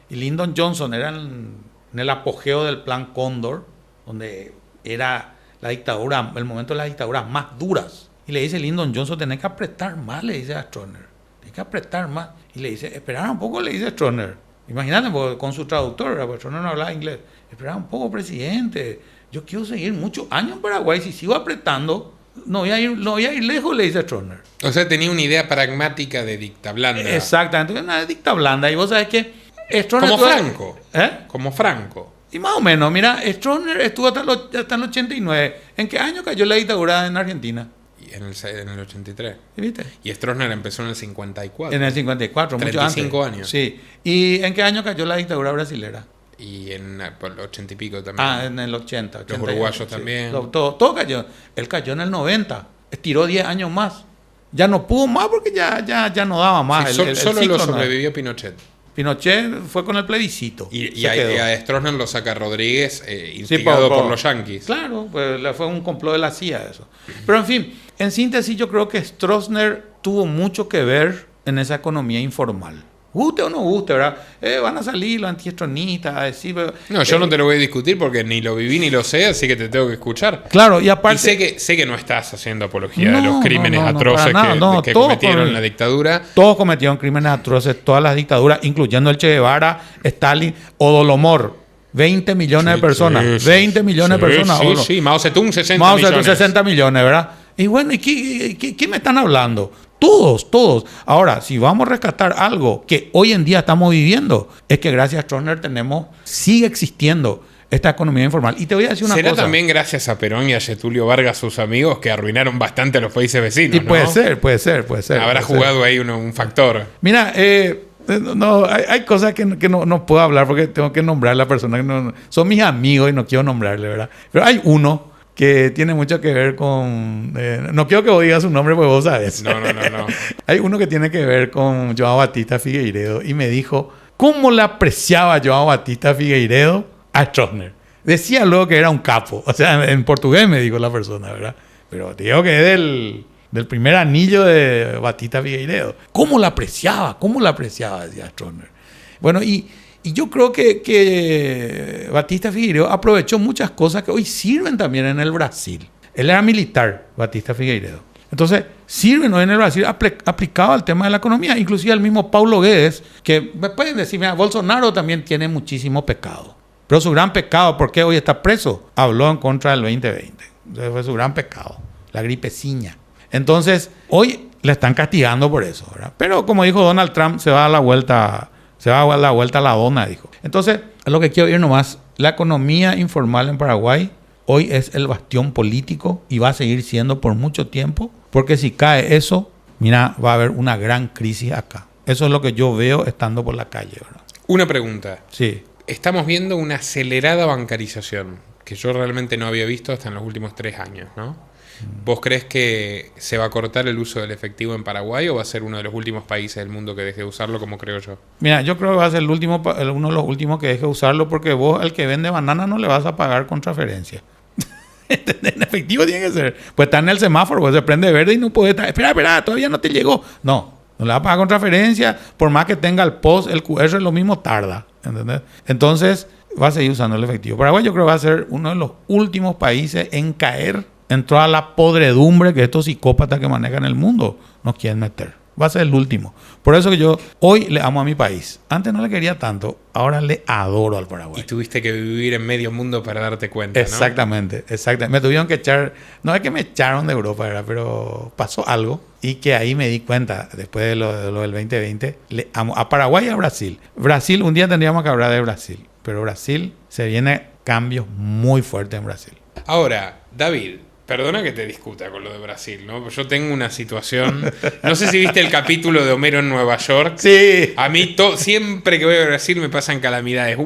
Y Lyndon Johnson era en el apogeo del plan Cóndor, donde era la dictadura, el momento de las dictaduras más duras. Y le dice Lyndon Johnson, tenés que apretar más, le dice a Stroessner. Tenés que apretar más. Y le dice, esperar un poco, le dice Stroessner. Imagínate, porque con su traductor, porque Stroessner no hablaba inglés. Esperar un poco, presidente. Yo quiero seguir muchos años en Paraguay. Si sigo apretando, no voy a ir lejos, le dice Stroessner. O sea, tenía una idea pragmática de dicta blanda. Exactamente, una dicta blanda. Y vos sabés que Stroessner... Como Franco. Como Franco. Y más o menos, mira, Stroessner estuvo hasta el 89. ¿En qué año cayó la dictadura en Argentina? Y en el 83. ¿Viste? Y Stroessner empezó en el 54. En el 54, mucho antes. 35 años. Sí. ¿Y en qué año cayó la dictadura brasilera? Y por el 80 y pico también. En el 80. Los uruguayos también. Todo cayó. Él cayó en el 90. Estiró 10 años más. Ya no pudo más porque ya no daba más. Sí, el solo ciclo lo no. sobrevivió Pinochet. Pinochet fue con el plebiscito. Y a Stroessner lo saca Rodríguez, instigado por los yanquis. Claro, pues fue un complot de la CIA eso. Pero en fin, en síntesis yo creo que Stroessner tuvo mucho que ver en esa economía informal, guste o no guste, ¿verdad? Van a salir los antiestronistas a decir... No, yo no te lo voy a discutir porque ni lo viví ni lo sé, así que te tengo que escuchar. Claro, y aparte... Y sé que no estás haciendo apología de No, los crímenes no, atroces para nada, que todos cometieron en la dictadura. Todos cometieron crímenes atroces, todas las dictaduras, incluyendo el Che Guevara, Stalin o Dolomor. 20 millones de personas. 20 millones de personas. Sí, Mao Zedong 60 Mao millones. Zedong 60 millones, ¿verdad? Y bueno, ¿y qué me están hablando? Todos. Ahora, si vamos a rescatar algo que hoy en día estamos viviendo, es que gracias a Stroessner sigue existiendo esta economía informal. Y te voy a decir una cosa. ¿Será también gracias a Perón y a Getúlio Vargas, sus amigos, que arruinaron bastante a los países vecinos? Y puede ser. Habrá jugado ahí un factor. Mira, no, hay cosas que no puedo hablar porque tengo que nombrar a la persona que no, son mis amigos y no quiero nombrarle, ¿verdad? Pero hay uno que tiene mucho que ver con... no quiero que vos digas su nombre porque vos sabes. No. Hay uno que tiene que ver con João Batista Figueiredo y me dijo cómo le apreciaba João Batista Figueiredo a Stroessner. Decía luego que era un capo. O sea, en portugués me dijo la persona, ¿verdad? Pero digo que es del primer anillo de Batista Figueiredo. ¿Cómo la apreciaba? Decía Stroessner. Bueno, y yo creo que Batista Figueiredo aprovechó muchas cosas que hoy sirven también en el Brasil. Él era militar, Batista Figueiredo. Entonces, sirven hoy en el Brasil aplicado al tema de la economía. Inclusive el mismo Paulo Guedes, que me pueden decir, mira, Bolsonaro también tiene muchísimo pecado. Pero su gran pecado, ¿por qué hoy está preso? Habló en contra del 2020. Entonces fue su gran pecado, la gripeciña. Entonces, hoy le están castigando por eso, ¿verdad? Pero como dijo Donald Trump, se va a dar la vuelta a la dona, dijo. Entonces, a lo que quiero ir nomás, la economía informal en Paraguay hoy es el bastión político y va a seguir siendo por mucho tiempo, porque si cae eso, mira, va a haber una gran crisis acá. Eso es lo que yo veo estando por la calle, ¿verdad? Una pregunta. Sí. Estamos viendo una acelerada bancarización que yo realmente no había visto hasta en los últimos 3 años, ¿no? ¿Vos crees que se va a cortar el uso del efectivo en Paraguay o va a ser uno de los últimos países del mundo que deje de usarlo, como creo yo? Mira, yo creo que va a ser uno de los últimos que deje de usarlo porque vos al que vende banana no le vas a pagar con transferencia. En efectivo tiene que ser. Pues está en el semáforo, pues se prende verde y no puede estar. Espera, todavía no te llegó. No le va a pagar con transferencia. Por más que tenga el POS, el QR lo mismo tarda. ¿Entendés? Entonces va a seguir usando el efectivo. Paraguay yo creo que va a ser uno de los últimos países en caer en toda la podredumbre que estos psicópatas que manejan el mundo nos quieren meter. Va a ser el último. Por eso que yo hoy le amo a mi país. Antes no le quería tanto, ahora le adoro al Paraguay. Y tuviste que vivir en medio mundo para darte cuenta, ¿no? Exactamente. Me tuvieron que echar, no es que me echaron de Europa, ¿verdad? Pero pasó algo y que ahí me di cuenta, después de lo del 2020, le amo a Paraguay y a Brasil. Brasil, un día tendríamos que hablar de Brasil, pero Brasil se viene cambios muy fuertes en Brasil. Ahora, David, perdona que te discuta con lo de Brasil, ¿no? Yo tengo una situación... No sé si viste el capítulo de Homero en Nueva York. Sí. A mí siempre que voy a Brasil me pasan calamidades.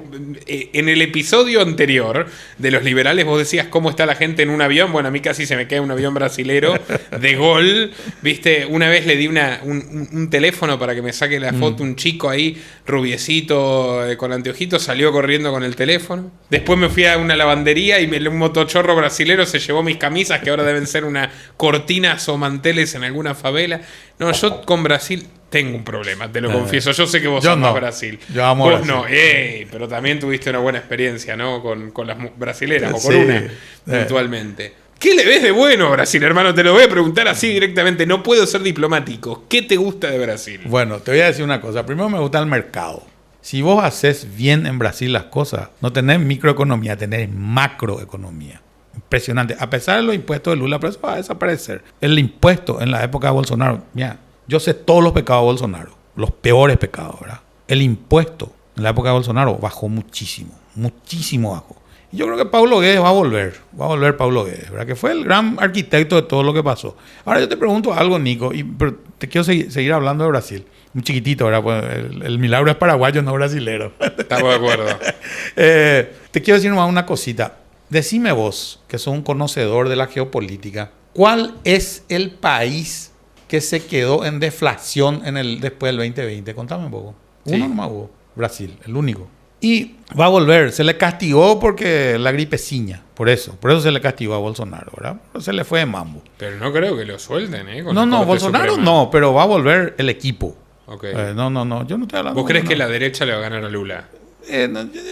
En el episodio anterior de Los Liberales vos decías cómo está la gente en un avión. Bueno, a mí casi se me cae un avión brasilero de gol. ¿Viste? Una vez le di un teléfono para que me saque la foto. Un chico ahí, rubiecito, con anteojitos, salió corriendo con el teléfono. Después me fui a una lavandería y un motochorro brasilero se llevó mis camisas, que ahora deben ser unas cortinas o manteles en alguna favela. No, yo con Brasil tengo un problema, te lo confieso. Yo sé que vos amás Brasil. Yo amo vos Brasil. No, pero también tuviste una buena experiencia, ¿no? Con las brasileras, o con una, puntualmente. ¿Qué le ves de bueno a Brasil, hermano? Te lo voy a preguntar así directamente. No puedo ser diplomático. ¿Qué te gusta de Brasil? Bueno, te voy a decir una cosa. Primero me gusta el mercado. Si vos haces bien en Brasil las cosas, no tenés microeconomía, tenés macroeconomía. Impresionante. A pesar de los impuestos de Lula, pero eso va a desaparecer. El impuesto en la época de Bolsonaro, mira, yo sé todos los pecados de Bolsonaro, los peores pecados, ¿verdad? El impuesto en la época de Bolsonaro bajó muchísimo bajó. Y yo creo que Paulo Guedes va a volver Paulo Guedes, ¿verdad? Que fue el gran arquitecto de todo lo que pasó. Ahora yo te pregunto algo, Nico, pero te quiero seguir hablando de Brasil. Un chiquitito, ¿verdad? Pues el milagro es paraguayo, no brasilero. Estamos de acuerdo. Te quiero decir nomás una cosita. Decime vos, que sos un conocedor de la geopolítica, ¿cuál es el país que se quedó en deflación después del 2020? Contame un poco. Uno nomás hubo. Brasil, el único. Y va a volver. Se le castigó porque la gripeciña. Por eso se le castigó a Bolsonaro, ¿verdad? Se le fue de mambo. Pero no creo que lo suelten, ¿eh? No, Bolsonaro no, pero va a volver el equipo. Ok. No, yo no estoy hablando. ¿Vos crees que no. la derecha le va a ganar a Lula?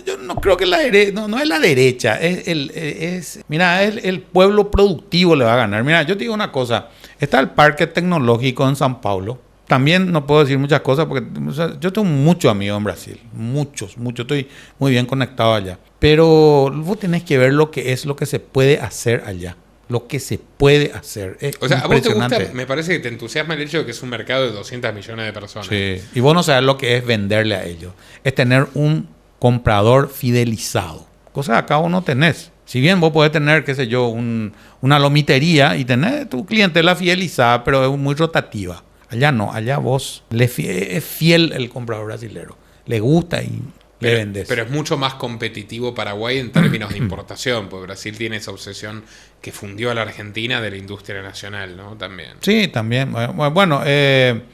Yo no creo que la derecha, no es la derecha, es el pueblo productivo le va a ganar. Mira, yo te digo una cosa, está el parque tecnológico en San Paulo. También no puedo decir muchas cosas porque o sea, yo tengo muchos amigos en Brasil, muchos, estoy muy bien conectado allá. Pero vos tenés que ver lo que se puede hacer allá. Lo que se puede hacer. Es O sea, ¿a vos te impresionante. gusta? Me parece que te entusiasma el hecho de que es un mercado de 200 millones de personas. Sí. Y vos no sabés lo que es venderle a ellos. Es tener un comprador fidelizado. Cosa que acá vos no tenés. Si bien vos podés tener, qué sé yo, una lomitería y tener tu clientela fidelizada, pero es muy rotativa. Allá no, allá vos es fiel el comprador brasilero. Le gusta y le vendes. Pero es mucho más competitivo Paraguay en términos de importación, porque Brasil tiene esa obsesión que fundió a la Argentina de la industria nacional, ¿no? También. Sí, también. Bueno,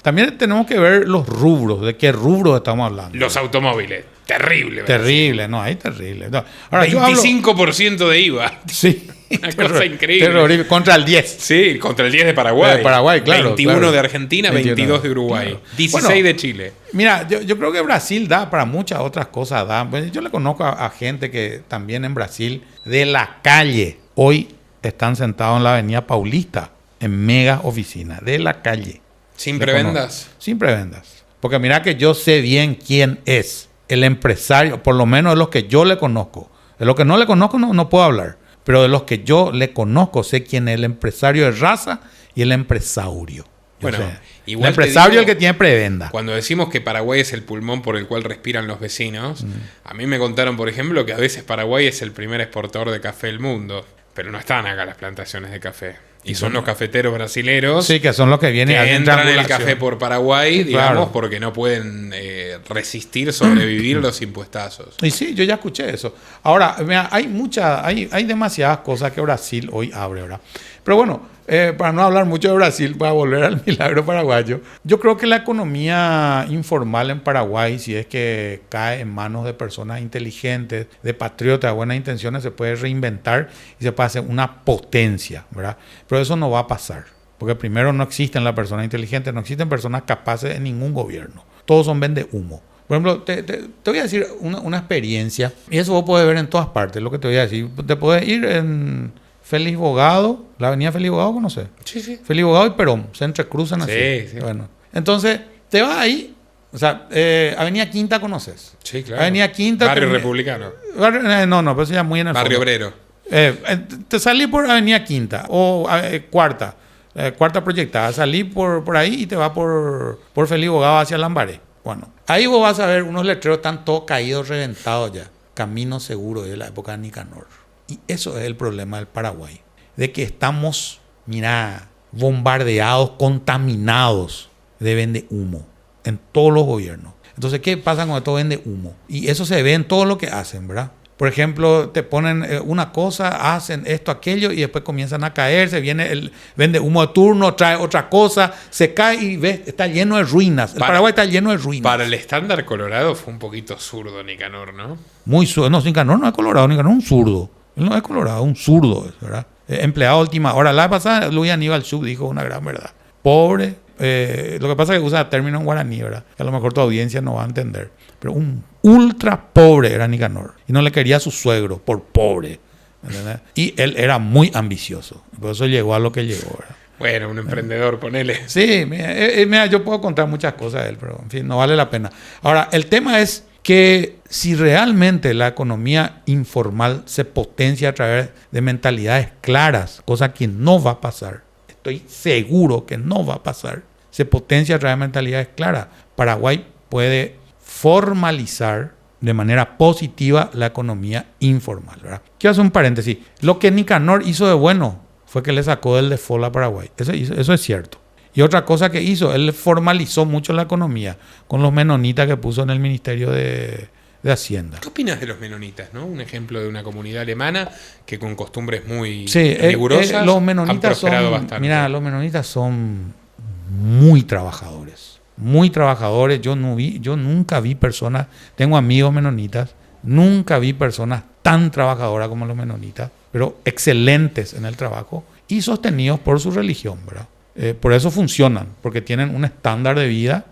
también tenemos que ver los rubros, de qué rubros estamos hablando. Los automóviles. Terrible. Terrible, no, ahí terrible. No. Ahora, yo hablo- 25% de IVA. Sí. Una cosa increíble. Terrorífico. Contra el 10. Sí, contra el 10 de Paraguay. De Paraguay, claro, 21 claro. de Argentina, 22 de Uruguay. Claro. 16 Bueno, de Chile. Mira, yo creo que Brasil da para muchas otras cosas. Pues yo le conozco a gente que también en Brasil, de la calle, hoy están sentados en la avenida Paulista, en mega oficinas, de la calle. Sin Le prebendas. conozco. Sin prebendas. Porque mira que yo sé bien quién es el empresario, por lo menos de los que yo le conozco. De los que no le conozco no puedo hablar. Pero de los que yo le conozco, sé quién es el empresario de raza y el empresario. Bueno, el igual empresario te es digo, el que tiene prebenda. Cuando decimos que Paraguay es el pulmón por el cual respiran los vecinos, a mí me contaron, por ejemplo, que a veces Paraguay es el primer exportador de café del mundo. Pero no están acá las plantaciones de café. Y son los cafeteros brasileros Sí, que son los que vienen que a entran en el café por Paraguay, digamos, Claro. porque no pueden resistir, sobrevivir los impuestazos. Y sí, yo ya escuché eso. Ahora, mira, hay demasiadas cosas que Brasil hoy abre, ¿verdad? Pero bueno, para no hablar mucho de Brasil, para volver al milagro paraguayo, yo creo que la economía informal en Paraguay, si es que cae en manos de personas inteligentes, de patriotas, de buenas intenciones, se puede reinventar y se puede hacer una potencia, ¿verdad? Pero eso no va a pasar. Porque primero no existen las personas inteligentes, no existen personas capaces en ningún gobierno. Todos son vende humo. Por ejemplo, te voy a decir una experiencia, y eso vos podés ver en todas partes, lo que te voy a decir. Te podés ir en Félix Bogado, la avenida Félix Bogado, ¿conoces? Sí, sí. Félix Bogado y Perón, se entrecruzan así. Sí, sí. Bueno, entonces, te vas ahí, o sea, Avenida Quinta conoces. Sí, claro. Avenida Quinta. Barrio Republicano. No, pero eso ya muy en el Barrio fondo. Obrero. Te salí por Avenida Quinta o Cuarta proyectada, salí por ahí y te vas por Félix Bogado hacia Lambaré. Bueno, ahí vos vas a ver unos letreros están todos caídos, reventados ya. Camino seguro de la época de Nicanor. Y eso es el problema del Paraguay. De que estamos, mira, bombardeados, contaminados de vende humo en todos los gobiernos. Entonces, ¿qué pasa con esto vende humo? Y eso se ve en todo lo que hacen, ¿verdad? Por ejemplo, te ponen una cosa, hacen esto, aquello, y después comienzan a caerse, viene el vende humo de turno, trae otra cosa, se cae y ves, está lleno de ruinas. El Paraguay está lleno de ruinas. Para el estándar colorado fue un poquito zurdo Nicanor, ¿no? Muy zurdo. No, Nicanor no es colorado, Nicanor es un zurdo. Él no es colorado, un zurdo, ¿verdad? Empleado a última hora. La pasada, Luis Aníbal Sub dijo una gran verdad. Pobre, lo que pasa es que usa términos en guaraní, ¿verdad? Que a lo mejor tu audiencia no va a entender. Pero un ultra pobre era Nicanor. Y no le quería a su suegro por pobre. ¿Entendés? Y él era muy ambicioso. Por eso llegó a lo que llegó, ¿verdad? Bueno, un emprendedor, ponele. Sí, mira, yo puedo contar muchas cosas de él, pero en fin, no vale la pena. Ahora, el tema es que si realmente la economía informal se potencia a través de mentalidades claras, cosa que no va a pasar, estoy seguro que no va a pasar, se potencia a través de mentalidades claras, Paraguay puede formalizar de manera positiva la economía informal, ¿verdad? Quiero hacer un paréntesis. Lo que Nicanor hizo de bueno fue que le sacó del default a Paraguay. Eso es cierto. Y otra cosa que hizo, él formalizó mucho la economía con los menonitas que puso en el Ministerio de Hacienda. ¿Qué opinas de los menonitas, no? Un ejemplo de una comunidad alemana que con costumbres muy Sí, rigurosas los han menonitas prosperado son, bastante. mira, los menonitas son muy trabajadores. Muy trabajadores. Yo nunca vi personas, tengo amigos menonitas, nunca vi personas tan trabajadoras como los menonitas, pero excelentes en el trabajo y sostenidos por su religión, ¿verdad? Por eso funcionan, porque tienen un estándar de vida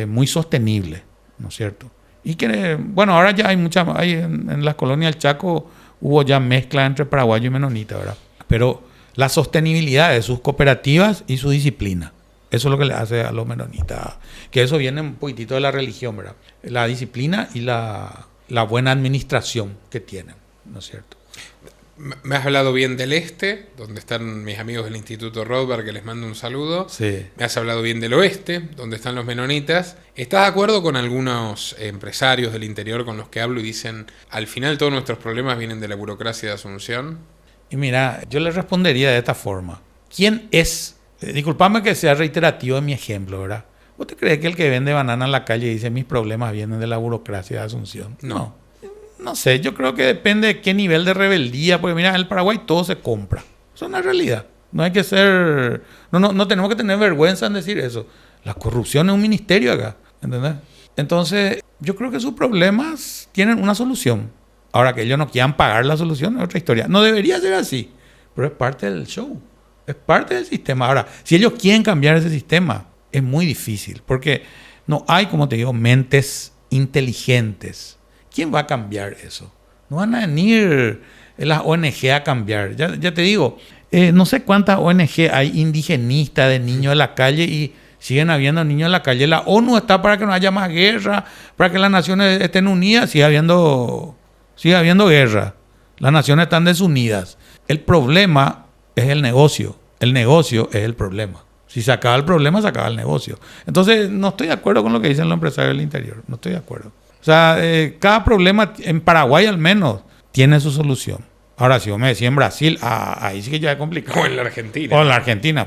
muy sostenible, ¿no es cierto? Y que, bueno, ahora ya hay en las colonias del Chaco hubo ya mezcla entre paraguayo y menonita, ¿verdad? Pero la sostenibilidad de sus cooperativas y su disciplina, eso es lo que le hace a los menonitas, que eso viene un poquitito de la religión, ¿verdad? La disciplina y la buena administración que tienen, ¿no es cierto? Me has hablado bien del este, donde están mis amigos del Instituto Rothbard, que les mando un saludo. Sí. Me has hablado bien del oeste, donde están los menonitas. ¿Estás de acuerdo con algunos empresarios del interior con los que hablo y dicen, al final todos nuestros problemas vienen de la burocracia de Asunción? Y mira, yo le respondería de esta forma. ¿Quién es? Disculpame que sea reiterativo en mi ejemplo, ¿verdad? ¿Vos te crees que el que vende banana en la calle dice mis problemas vienen de la burocracia de Asunción? No. No sé, yo creo que depende de qué nivel de rebeldía, porque mira, en el Paraguay todo se compra. Eso es una realidad. No hay que ser... No tenemos que tener vergüenza en decir eso. La corrupción es un ministerio acá, ¿entendés? Entonces, yo creo que sus problemas tienen una solución. Ahora, que ellos no quieran pagar la solución es otra historia. No debería ser así, pero es parte del show. Es parte del sistema. Ahora, si ellos quieren cambiar ese sistema, es muy difícil, porque no hay, como te digo, mentes inteligentes. ¿Quién va a cambiar eso? No van a venir las ONG a cambiar. Ya te digo, no sé cuántas ONG hay indigenistas de niños de la calle y siguen habiendo niños en la calle. La ONU está para que no haya más guerra, para que las naciones estén unidas. Sigue habiendo guerra. Las naciones están desunidas. El problema es el negocio. El negocio es el problema. Si se acaba el problema, se acaba el negocio. Entonces, no estoy de acuerdo con lo que dicen los empresarios del interior. No estoy de acuerdo. O sea, cada problema, en Paraguay al menos, tiene su solución. Ahora, si vos me decís en Brasil, ahí sí que ya es complicado. O en la Argentina. O en la Argentina,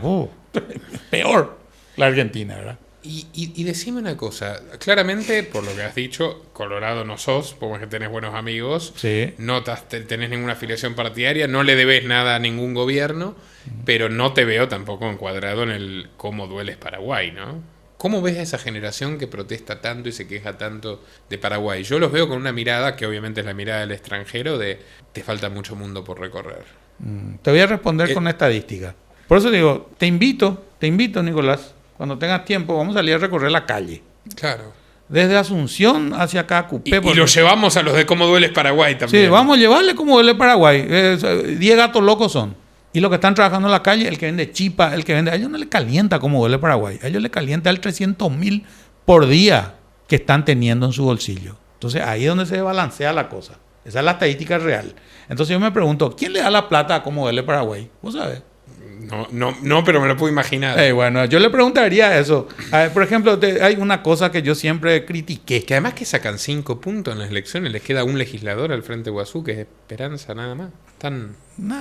peor la Argentina, ¿verdad? Y decime una cosa, claramente, por lo que has dicho, Colorado no sos, porque tenés buenos amigos, Sí. no tenés ninguna afiliación partidaria, no le debes nada a ningún gobierno, pero no te veo tampoco encuadrado en el cómo dueles Paraguay, ¿no? ¿Cómo ves a esa generación que protesta tanto y se queja tanto de Paraguay? Yo los veo con una mirada, que obviamente es la mirada del extranjero, de te falta mucho mundo por recorrer. Te voy a responder con estadística. Por eso digo, te invito, Nicolás, cuando tengas tiempo, vamos a salir a recorrer la calle. Claro. Desde Asunción hacia Cacupé. Y lo llevamos a los de cómo dueles Paraguay también. Sí, vamos a llevarle como duele Paraguay. 10 gatos locos son. Y los que están trabajando en la calle, el que vende chipa, el que vende... A ellos no les calienta como duele Paraguay. A ellos les calienta el 300.000 por día que están teniendo en su bolsillo. Entonces, ahí es donde se balancea la cosa. Esa es la estadística real. Entonces, yo me pregunto, ¿quién le da la plata a cómo duele Paraguay? ¿Vos sabés? No, pero me lo puedo imaginar. Bueno, yo le preguntaría eso. A ver, por ejemplo, hay una cosa que yo siempre critiqué. Que además que sacan 5 puntos en las elecciones, les queda un legislador al frente de Guazú, que es Esperanza nada más. Están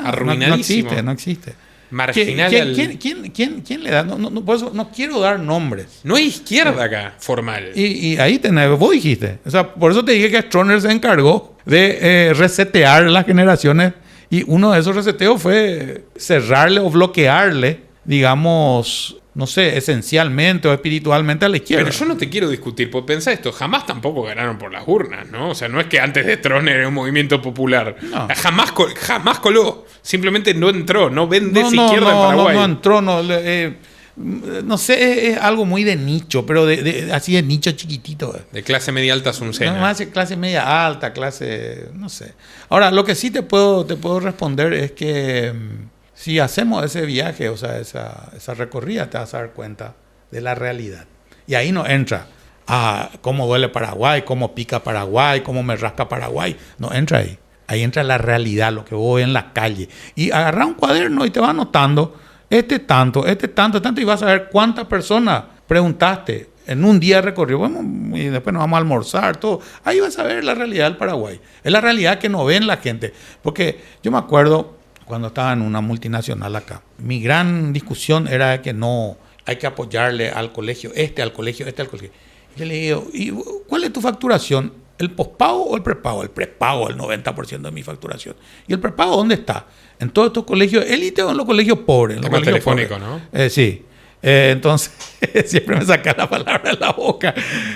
arruinadísimos. No existe. Marginal. ¿Quién le da? Por eso no quiero dar nombres. No hay izquierda acá, formal. Y ahí tenés, vos dijiste. O sea, por eso te dije que Stroner se encargó de resetear las generaciones. Y uno de esos reseteos fue cerrarle o bloquearle, digamos, no sé, esencialmente o espiritualmente a la izquierda. Pero yo no te quiero discutir, porque pensá esto, jamás tampoco ganaron por las urnas, ¿no? O sea, no es que antes de Stroner era un movimiento popular. No. Jamás coló. Simplemente no entró, no vende esa izquierda en Paraguay. No entró, no sé, es algo muy de nicho, pero así de nicho chiquitito. De clase media alta asuncena. No más clase media alta, clase, no sé. Ahora, lo que sí te puedo responder es que si hacemos ese viaje, o sea, esa recorrida, te vas a dar cuenta de la realidad. Y ahí no entra cómo duele Paraguay, cómo pica Paraguay, cómo me rasca Paraguay. No entra ahí. Ahí entra la realidad, lo que vos ves en la calle. Y agarrá un cuaderno y te vas anotando tanto, y vas a ver cuántas personas preguntaste en un día recorrido. Bueno, y después nos vamos a almorzar, todo. Ahí vas a ver la realidad del Paraguay. Es la realidad que no ven la gente. Porque yo me acuerdo cuando estaba en una multinacional acá. Mi gran discusión era de que no hay que apoyarle al colegio, al colegio. Y yo le digo, ¿y cuál es tu facturación? ¿El pospago o el prepago? El prepago, el 90% de mi facturación. ¿Y el prepago dónde está? ¿En todos estos colegios élite o en los colegios pobres? Tema telefónico, pobres, ¿no? Sí. Entonces, siempre me saca la palabra de la boca.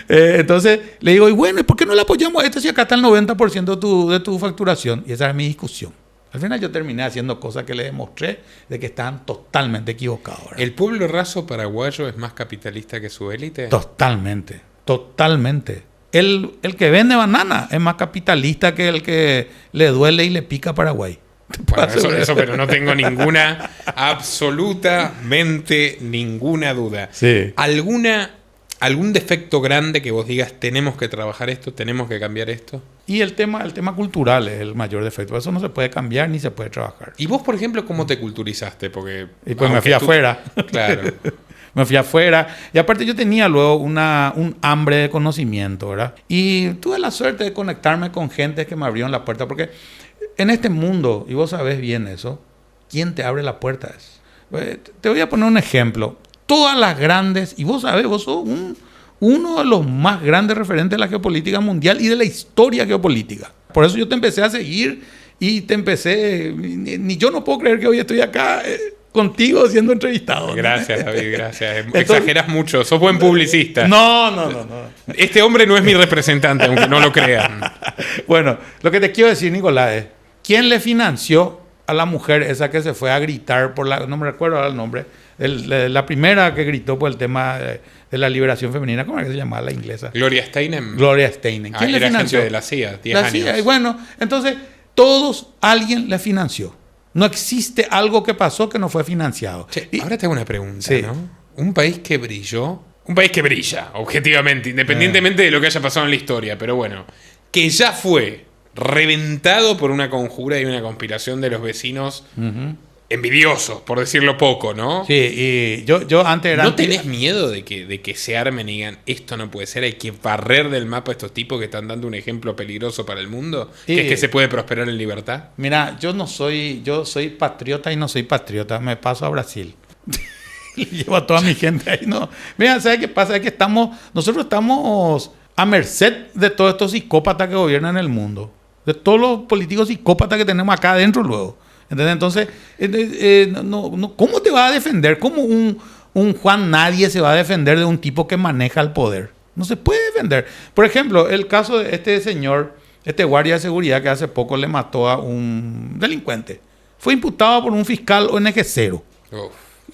Entonces, le digo, y bueno, ¿y por qué no le apoyamos a esto si acá está el 90% de tu facturación? Y esa es mi discusión. Al final yo terminé haciendo cosas que le demostré de que estaban totalmente equivocados, ¿verdad? ¿El pueblo raso paraguayo es más capitalista que su élite? Totalmente, totalmente. El que vende banana es más capitalista que el que le duele y le pica a Paraguay. Bueno, eso, pero no tengo ninguna, absolutamente ninguna duda. Sí. ¿Algún defecto grande que vos digas, tenemos que trabajar esto, tenemos que cambiar esto? Y el tema cultural es el mayor defecto. Eso no se puede cambiar ni se puede trabajar. ¿Y vos, por ejemplo, cómo te culturizaste? Porque Y pues me fui afuera. Claro. Me fui afuera. Y aparte yo tenía luego un hambre de conocimiento, ¿verdad? Y tuve la suerte de conectarme con gente que me abrieron la puerta. Porque en este mundo, y vos sabés bien eso, ¿quién te abre la puerta? Te voy a poner un ejemplo. Todas las grandes, y vos sabés, vos sos uno de los más grandes referentes de la geopolítica mundial y de la historia geopolítica. Por eso yo te empecé a seguir y te empecé... Ni yo no puedo creer que hoy estoy acá contigo siendo entrevistado. Gracias, David, gracias. Exageras mucho, sos buen publicista. No. Este hombre no es mi representante, aunque no lo crean. Bueno, lo que te quiero decir, Nicolás, es ¿quién le financió a la mujer esa que se fue a gritar por la... No me recuerdo ahora el nombre. La primera que gritó por el tema de la liberación femenina, ¿cómo era que se llamaba la inglesa? Gloria Steinem. Gloria Steinem. ¿Quién le era financió? gente de la CIA, 10 La años. CIA. Y bueno, entonces, alguien le financió. No existe algo que pasó que no fue financiado. Che, ahora te hago una pregunta, Sí. ¿no? Un país que brilla, objetivamente, independientemente de lo que haya pasado en la historia, pero bueno, que ya fue reventado por una conjura y una conspiración de los vecinos envidiosos, por decirlo poco, ¿no? Sí, y yo antes era... ¿No tenés miedo de que se armen y digan, esto no puede ser, hay que barrer del mapa a estos tipos que están dando un ejemplo peligroso para el mundo? Sí. Que es que se puede prosperar en libertad. Mira, yo soy patriota y no soy patriota, me paso a Brasil. Y llevo a toda mi gente ahí, ¿no? Mira, ¿sabes qué pasa? Es que nosotros estamos a merced de todos estos psicópatas que gobiernan el mundo. De todos los políticos psicópatas que tenemos acá adentro luego. ¿Entendés? Entonces, ¿cómo te va a defender? ¿Cómo un Juan Nadie se va a defender de un tipo que maneja el poder? No se puede defender. Por ejemplo, el caso de este señor, este guardia de seguridad que hace poco le mató a un delincuente. Fue imputado por un fiscal ONG0. Uf.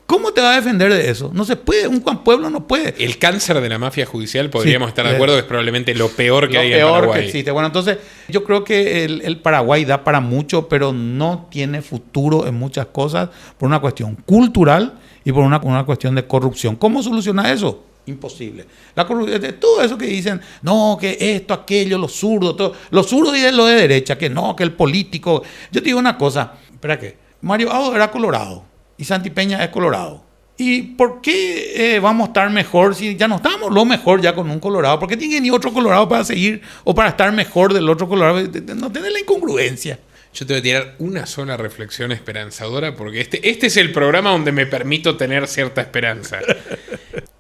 ¿Cómo te va a defender de eso? No se puede, un pueblo no puede. El cáncer de la mafia judicial, podríamos Sí, estar de acuerdo, que es probablemente lo peor que Lo hay en peor Paraguay. que existe. Bueno, entonces yo creo que el Paraguay da para mucho, pero no tiene futuro en muchas cosas por una cuestión cultural y por una cuestión de corrupción. ¿Cómo soluciona eso? Imposible. La corrupción, todo eso que dicen, no, que esto, aquello, los zurdos, todo. Los zurdos y lo de derecha, que no, que el político. Yo te digo una cosa, espera que Mario Abdo era colorado y Santi Peña es colorado. ¿Y por qué vamos a estar mejor si ya no estamos lo mejor ya con un colorado? ¿Por qué tiene ni otro colorado para seguir o para estar mejor del otro colorado? No tiene la incongruencia. Yo te voy a tirar una sola reflexión esperanzadora porque este es el programa donde me permito tener cierta esperanza.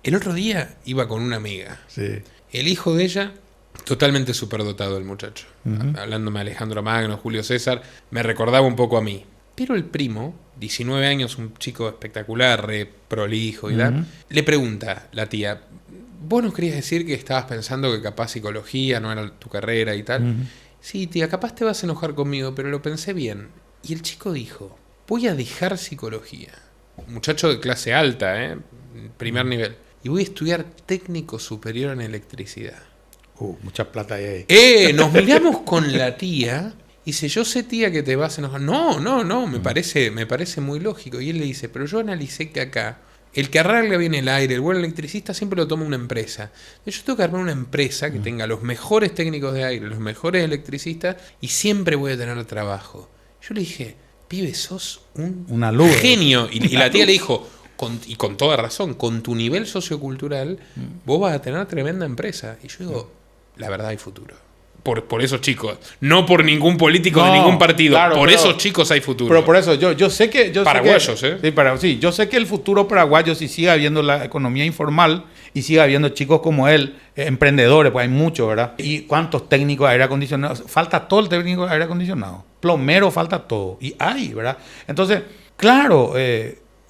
El otro día iba con una amiga. Sí. El hijo de ella, totalmente superdotado el muchacho. Hablándome de Alejandro Magno, Julio César, me recordaba un poco a mí. Pero el primo, 19 años, un chico espectacular, re prolijo y tal, le pregunta la tía, ¿vos nos querías decir que estabas pensando que capaz psicología no era tu carrera y tal? Sí, tía, capaz te vas a enojar conmigo, pero lo pensé bien. Y el chico dijo, voy a dejar psicología. Un muchacho de clase alta, primer nivel. Y voy a estudiar técnico superior en electricidad. Mucha plata hay ahí. Nos miramos con la tía y dice, yo sé, tía, que te vas a enojar. No, me parece muy lógico. Y él le dice, pero yo analicé que acá el que arregla bien el aire, el buen electricista, siempre lo toma una empresa. Yo tengo que armar una empresa que tenga los mejores técnicos de aire, los mejores electricistas, y siempre voy a tener trabajo. Yo le dije, pibe, sos Una luz. genio. Y la tía le dijo, con toda razón, con tu nivel sociocultural, vos vas a tener tremenda empresa. Y yo digo, la verdad hay futuro. Por esos chicos. No por ningún político de ningún partido. Claro, por pero, esos chicos hay futuro. Pero por eso, yo sé que... Paraguayos, Sí, yo sé que el futuro paraguayo, si sigue habiendo la economía informal y sigue habiendo chicos como él, emprendedores, pues hay muchos, ¿verdad? ¿Y cuántos técnicos de aire acondicionado? Falta todo el técnico de aire acondicionado. Plomero falta todo. Y hay, ¿verdad? Entonces, claro,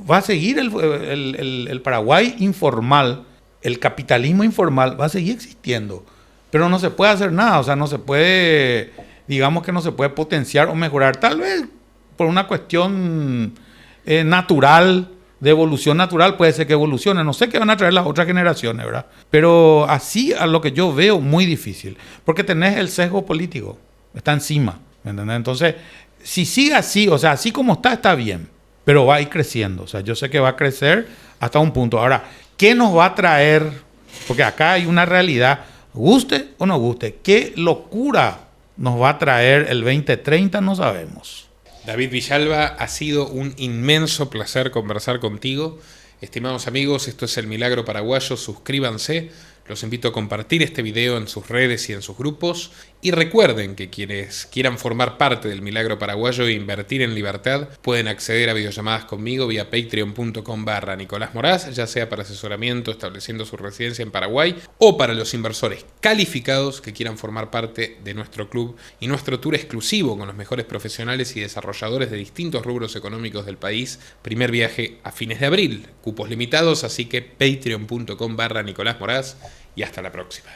va a seguir el Paraguay informal, el capitalismo informal va a seguir existiendo. Pero no se puede hacer nada, o sea, no se puede, digamos que no se puede potenciar o mejorar. Tal vez por una cuestión natural, de evolución natural, puede ser que evolucione. No sé qué van a traer las otras generaciones, ¿verdad? Pero así a lo que yo veo, muy difícil. Porque tenés el sesgo político, está encima, ¿me entendés? Entonces, si sigue así, o sea, así como está bien, pero va a ir creciendo. O sea, yo sé que va a crecer hasta un punto. Ahora, ¿qué nos va a traer? Porque acá hay una realidad, guste o no guste, ¿qué locura nos va a traer el 2030? No sabemos. David Villalba, ha sido un inmenso placer conversar contigo. Estimados amigos, esto es El Milagro Paraguayo, suscríbanse, los invito a compartir este video en sus redes y en sus grupos, y recuerden que quienes quieran formar parte del Milagro Paraguayo e invertir en libertad pueden acceder a videollamadas conmigo vía patreon.com/Nicolás Moraz, ya sea para asesoramiento estableciendo su residencia en Paraguay o para los inversores calificados que quieran formar parte de nuestro club y nuestro tour exclusivo con los mejores profesionales y desarrolladores de distintos rubros económicos del país. Primer viaje a fines de abril, cupos limitados, así que patreon.com/Nicolás Moraz, y hasta la próxima.